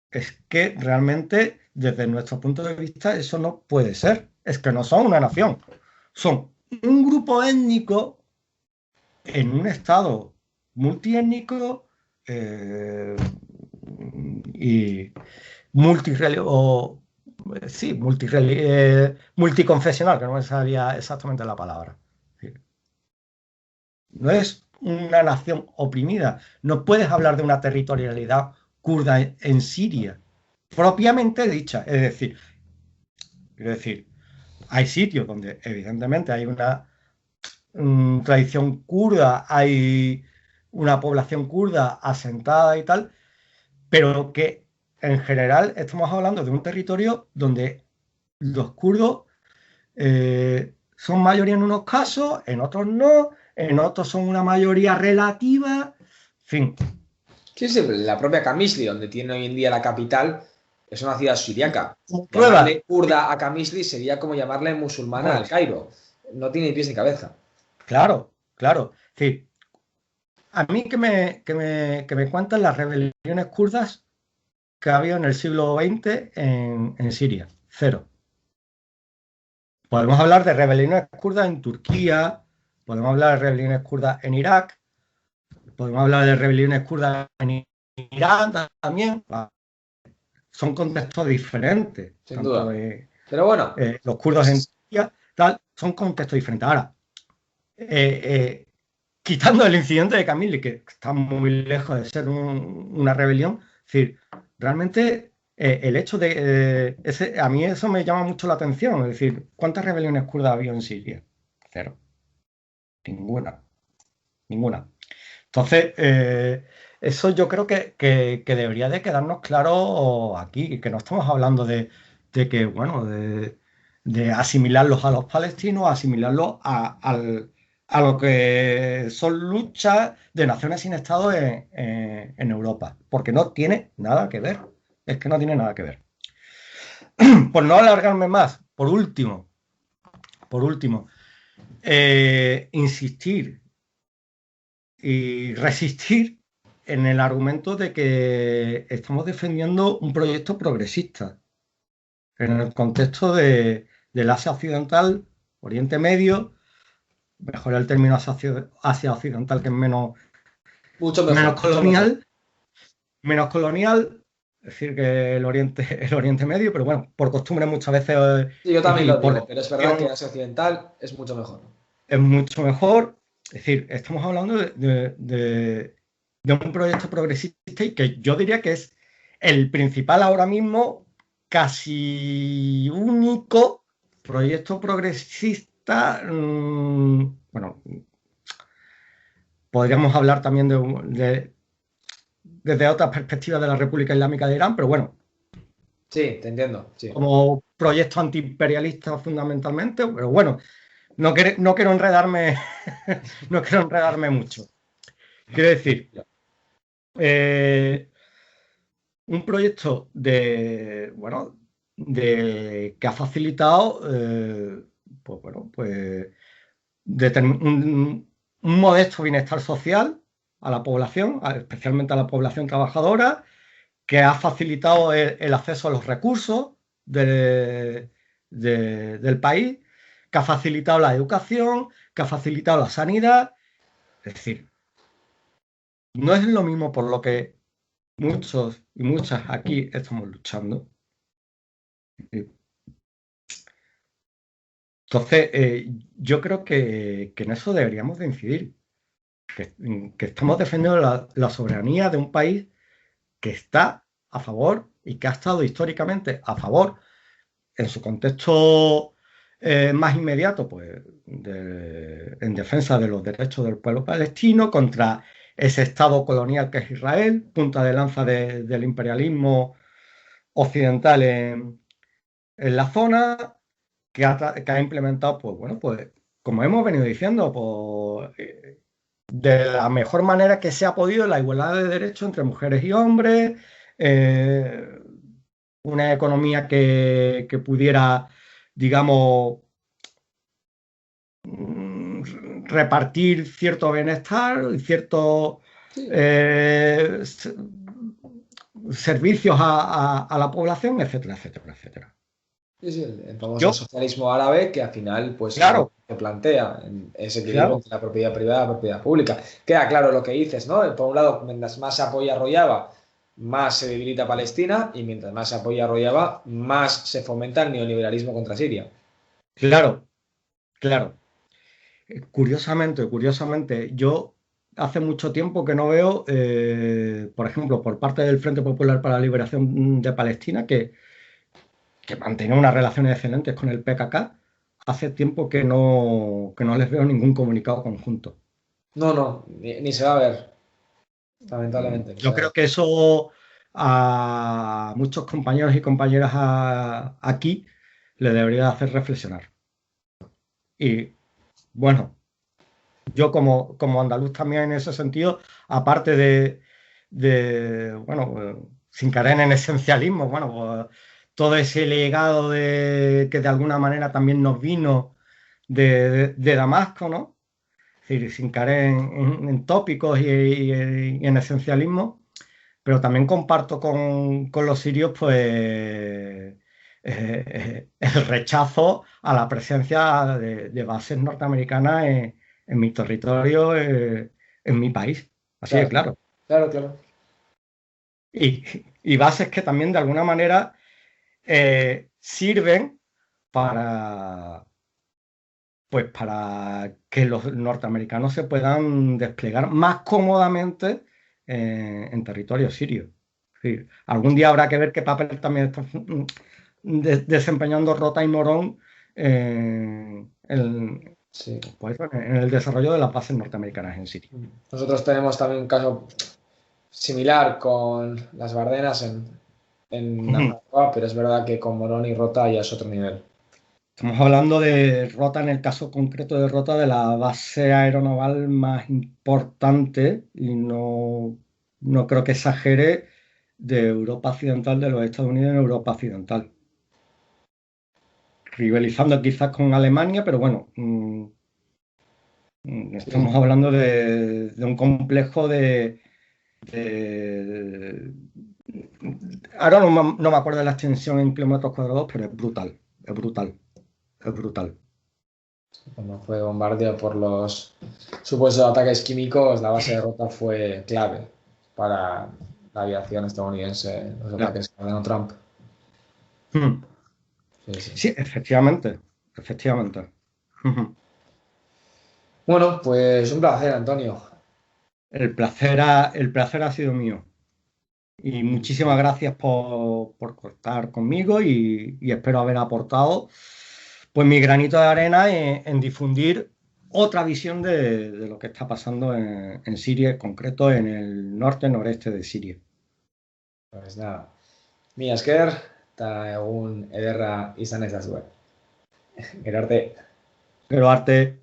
Es que realmente, desde nuestro punto de vista, eso no puede ser. Es que no son una nación. Son un grupo étnico en un estado multiétnico y multiconfesional, que no me salía exactamente la palabra. No es una nación oprimida. No puedes hablar de una territorialidad kurda en Siria, propiamente dicha. Es decir, quiero decir, hay sitios donde evidentemente hay una tradición kurda, hay una población kurda asentada y tal, pero que en general estamos hablando de un territorio donde los kurdos son mayoría en unos casos, en otros no, en otros son una mayoría relativa, en fin. Sí, la propia Qamishli, donde tiene hoy en día la capital, es una ciudad siriaca. Prueba. Llamarle kurda a Qamishli sería como llamarle musulmana al Cairo. No tiene ni pies ni cabeza. Claro. Sí. A mí que me cuentan las rebeliones kurdas que ha habido en el siglo XX en Siria. Cero. Podemos hablar de rebeliones kurdas en Turquía, podemos hablar de rebeliones kurdas en Irak, podemos hablar de rebeliones kurdas en Irán también, son contextos diferentes. Sin Tanto, duda. Pero bueno. Los kurdos en Siria, tal, son contextos diferentes. Ahora, quitando el incidente de Kamili, que está muy lejos de ser una rebelión, es decir, realmente el hecho de... a mí eso me llama mucho la atención, es decir, ¿cuántas rebeliones kurdas ha habido en Siria? Cero. Ninguna. Entonces, eso yo creo que debería de quedarnos claro aquí, que no estamos hablando de que, bueno, de asimilarlos a los palestinos, asimilarlos a lo que son luchas de naciones sin Estado en Europa, porque no tiene nada que ver, es que no tiene nada que ver. Por no alargarme más, por último, insistir y resistir en el argumento de que estamos defendiendo un proyecto progresista en el contexto del Asia Occidental, Oriente Medio, mejor el término Asia Occidental, que es mucho mejor, menos colonial, es decir, que el Oriente Medio, pero bueno, por costumbre muchas veces... Sí, yo también lo digo, pero es verdad que Asia Occidental es mucho mejor. Es mucho mejor, es decir, estamos hablando de un proyecto progresista y que yo diría que es el principal ahora mismo, casi único proyecto progresista. Bueno, podríamos hablar también desde otras perspectivas de la República Islámica de Irán, pero bueno. Sí, te entiendo. Sí. Como proyecto antiimperialista fundamentalmente, pero bueno, no quiero enredarme, no quiero enredarme mucho. Quiero decir, un proyecto que ha facilitado, un modesto bienestar social a la población, especialmente a la población trabajadora, que ha facilitado el acceso a los recursos del país, que ha facilitado la educación, que ha facilitado la sanidad. Es decir, no es lo mismo por lo que muchos y muchas aquí estamos luchando. Entonces, yo creo que en eso deberíamos de incidir, que estamos defendiendo la soberanía de un país que está a favor y que ha estado históricamente a favor en su contexto más inmediato, pues en defensa de los derechos del pueblo palestino contra ese Estado colonial que es Israel, punta de lanza del imperialismo occidental en la zona, que ha implementado, pues como hemos venido diciendo, de la mejor manera que se ha podido la igualdad de derechos entre mujeres y hombres, una economía que pudiera, digamos, repartir cierto bienestar y ciertos servicios a la población, etcétera, etcétera, etcétera. Sí, el famoso socialismo árabe que al final pues claro, se plantea en ese equilibrio entre la propiedad privada y la propiedad pública. Queda claro lo que dices, ¿no? Por un lado, mientras más se apoya a Rojava, más se debilita Palestina, y mientras más se apoya a Rojava, más se fomenta el neoliberalismo contra Siria. Claro. Curiosamente, yo hace mucho tiempo que no veo, por ejemplo, por parte del Frente Popular para la Liberación de Palestina, que mantiene unas relaciones excelentes con el PKK, hace tiempo que no les veo ningún comunicado conjunto. No, ni se va a ver, lamentablemente. Yo creo que eso a muchos compañeros y compañeras aquí le debería hacer reflexionar. Y bueno, yo como andaluz también en ese sentido, aparte sin caer en el esencialismo, pues, todo ese legado que de alguna manera también nos vino de Damasco, ¿no? Es decir, sin caer en tópicos y en esencialismo, pero también comparto con los sirios, pues, el rechazo a la presencia de bases norteamericanas en mi territorio, en mi país. Así de claro. Claro. y bases que también de alguna manera sirven para, pues, para que los norteamericanos se puedan desplegar más cómodamente en territorio sirio. Sí, algún día habrá que ver qué papel también está desempeñando Rota y Morón Sí. pues, en el desarrollo de las bases norteamericanas en Siria. Nosotros tenemos también un caso similar con las Bardenas en Anzoátegui, pero es verdad que con Morón y Rota ya es otro nivel. Estamos hablando de Rota, en el caso concreto de Rota, de la base aeronaval más importante, y no creo que exagere, de Europa Occidental, de los Estados Unidos en Europa Occidental. Rivalizando quizás con Alemania, pero bueno, estamos hablando de un complejo ahora no me acuerdo de la extensión en kilómetros cuadrados, pero es brutal, es brutal, es brutal. Cuando fue bombardeado por los supuestos ataques químicos, la base de Rota fue clave para la aviación estadounidense en los ataques que ordenó Trump. Hmm. Sí, sí. Sí, efectivamente, efectivamente. Bueno, pues un placer, Antonio. El placer ha sido mío. Y muchísimas gracias por contar conmigo y espero haber aportado pues mi granito de arena en difundir otra visión de lo que está pasando en Siria, en concreto en el norte-noreste de Siria. Pues nada, mi esker, eta egun ederra izan ezazue. Gero arte. Pero arte.